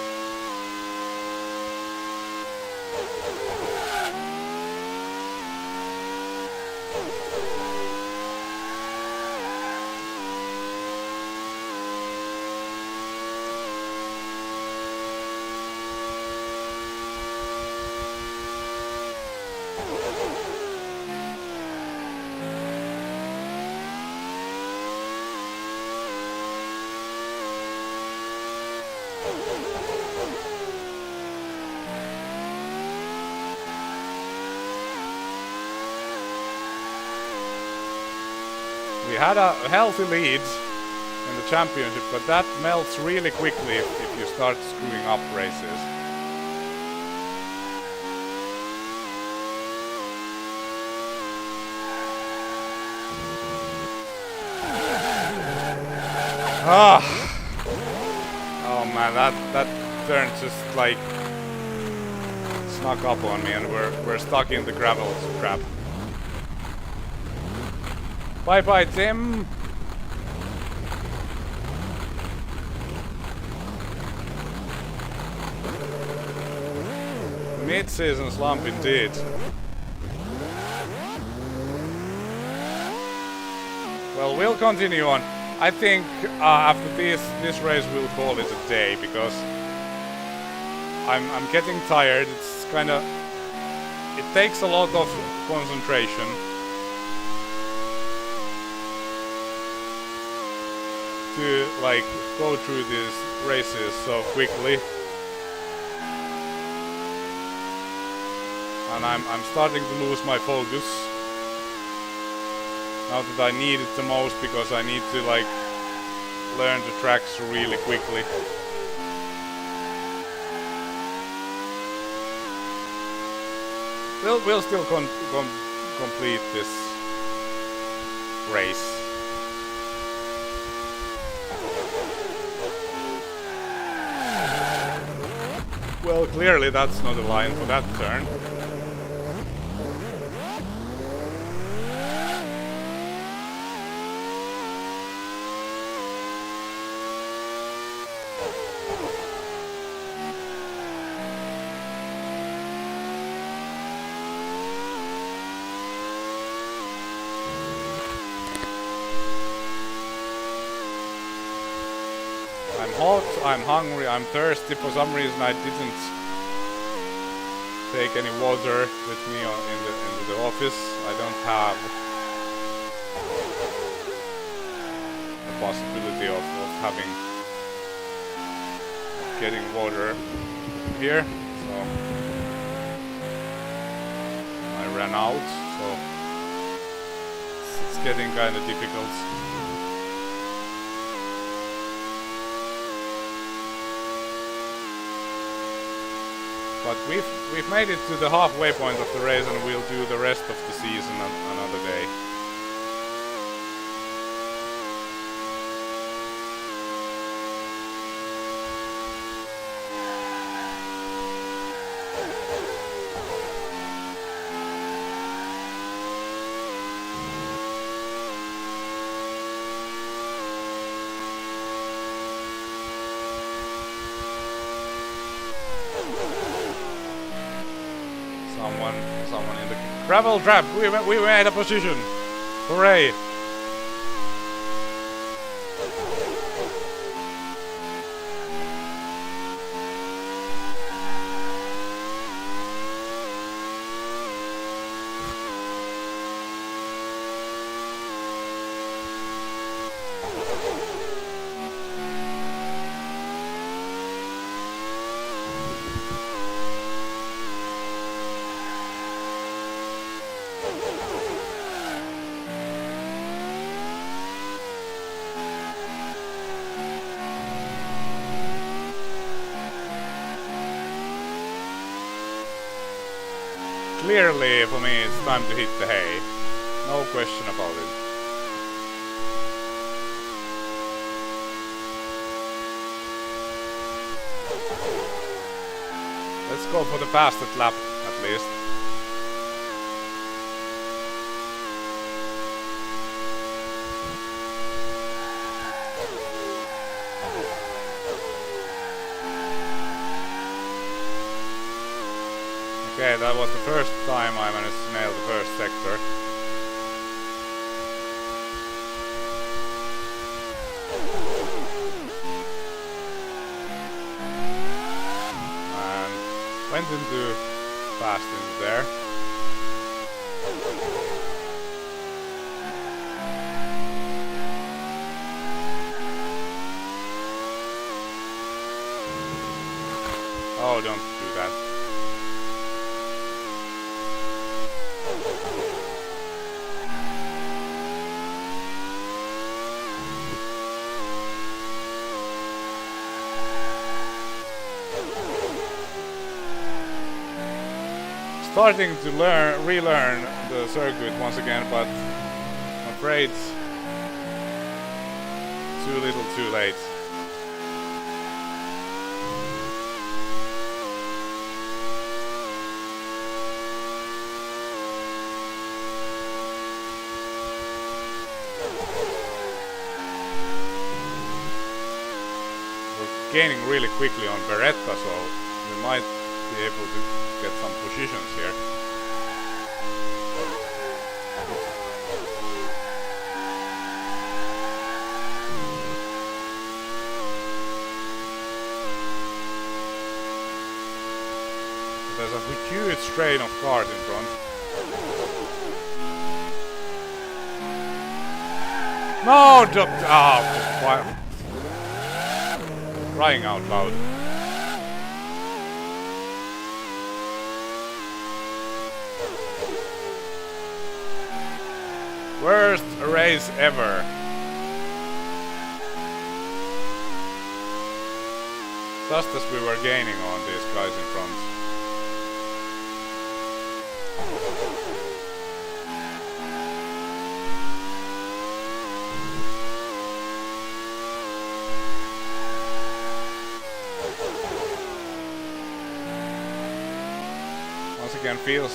Speaker 1: We had a healthy lead in the championship, but that melts really quickly if you start screwing up races. Oh man, that turn just like snuck up on me, and we're stuck in the gravel trap. Bye bye, Tim. Mid-season slump indeed. Well, we'll continue on. I think after this race we'll call it a day because I'm getting tired. It's kind of, it takes a lot of concentration to like go through these races so quickly. And I'm starting to lose my focus now that I need it the most, because I need to like learn the tracks really quickly. We'll still complete this race. Well, clearly that's not a line for that turn. I'm hot, I'm hungry, I'm thirsty. For some reason I didn't take any water with me in the office. I don't have the possibility of getting water here, so I ran out, so it's getting kind of difficult. But we've made it to the halfway point of the race, and we'll do the rest of the season another day. Someone in the gravel trap. We made a position. Hooray! Clearly, for me, it's time to hit the hay. No question about it. Let's go for the fastest lap, at least. Okay, that was the first time I managed to nail the first sector. And went into fast into there. Oh, don't do that. Starting to relearn the circuit once again, but I'm afraid too little too late. We're gaining really quickly on Beretta, so we might be able to get some positions here. there's a huge train of cars in front. No, why? Crying out loud. Worst race ever. Just as we were gaining on these guys in front. Once again feels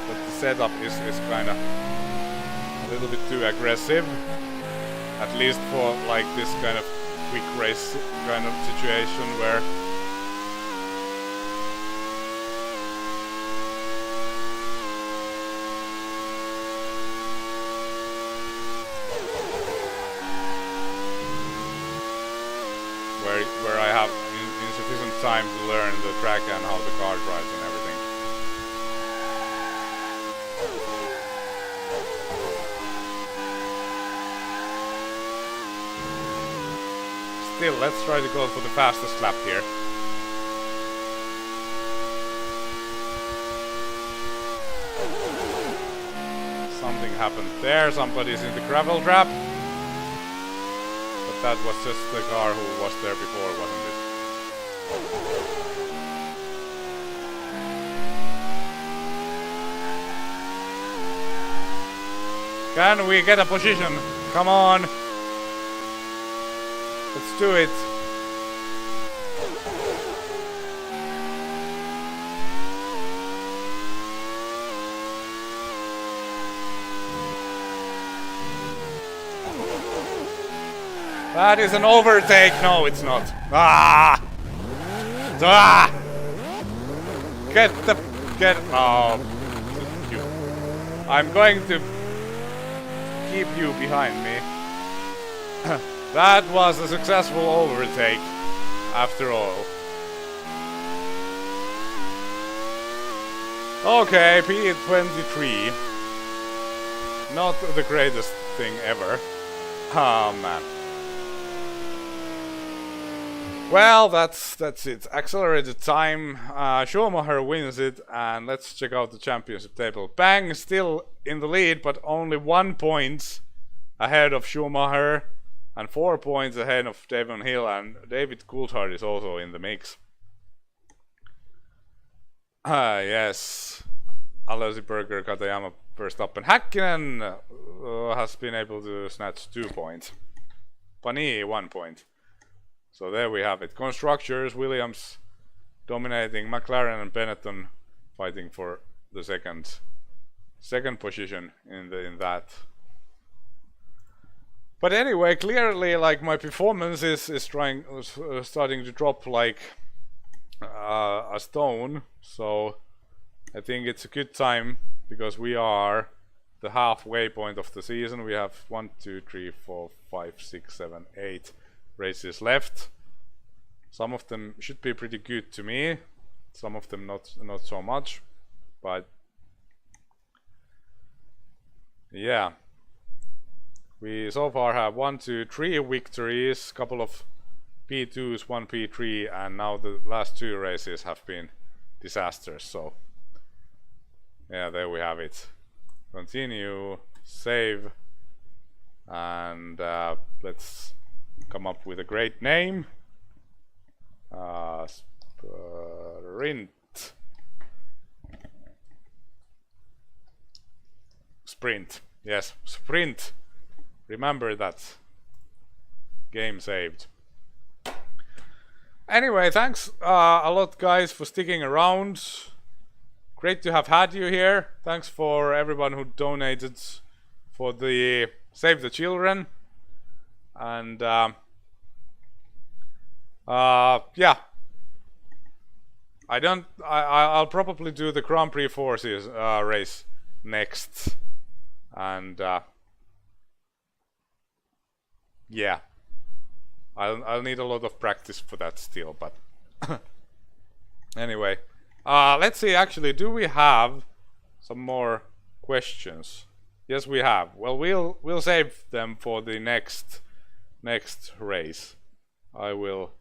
Speaker 1: that the setup is kind of a little bit too aggressive, at least for like this kind of quick race kind of situation where I have insufficient time to learn the track and how the car drives and everything. Still, let's try to go for the fastest lap here. Something happened there, somebody's in the gravel trap. But that was just the car who was there before, wasn't it? Can we get a position? Come on! Let's do it! That is an overtake! No, it's not. Ah! Ah! Get... Oh. You. I'm going to keep you behind me. That was a successful overtake, after all. Okay, P23. Not the greatest thing ever. Oh man. Well, that's it. Accelerated time. Schumacher wins it, and let's check out the championship table. Bang, still in the lead, but only 1 point ahead of Schumacher, and 4 points ahead of Devon Hill, and David Coulthard is also in the mix. Yes. Alesi-Berger, Katayama, Verstappen, Häkkinen has been able to snatch 2 points. Pani 1 point. So there we have it. Constructors, Williams dominating, McLaren and Benetton fighting for the second position in that. But anyway, clearly, like, my performance is starting to drop like a stone. So I think it's a good time, because we are the halfway point of the season. We have 1, 2, 3, 4, 5, 6, 7, 8 races left. Some of them should be pretty good to me, some of them not so much, but yeah, we so far have 1, 2, 3 victories, couple of P2s, 1 P3, and now the last 2 races have been disasters. So yeah, there we have it. Continue, save, and let's come up with a great name. Sprint. Yes, sprint. Remember that. Game saved. Anyway, thanks a lot, guys, for sticking around. Great to have had you here. Thanks for everyone who donated for the Save the Children. And yeah, I'll probably do the Grand Prix Forces race next, and yeah, I'll need a lot of practice for that still, but anyway, Let's see, actually, do we have some more questions? Yes, we have. Well, we'll save them for the next race. I will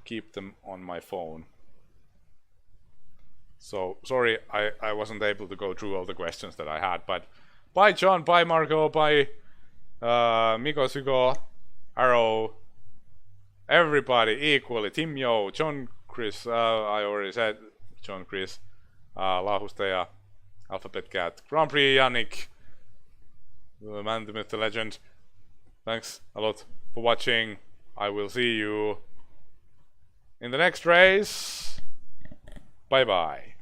Speaker 1: keep them on my phone. So sorry, I wasn't able to go through all the questions that I had, but bye John, bye Marco, bye Miko Sugo, Arrow, everybody equally, Tim Yo, John Chris, I already said John Chris, Lahustaja, Alphabet Cat, Grand Prix Yannick, the man, the myth, the legend. Thanks a lot for watching. I will see you in the next race. Bye bye.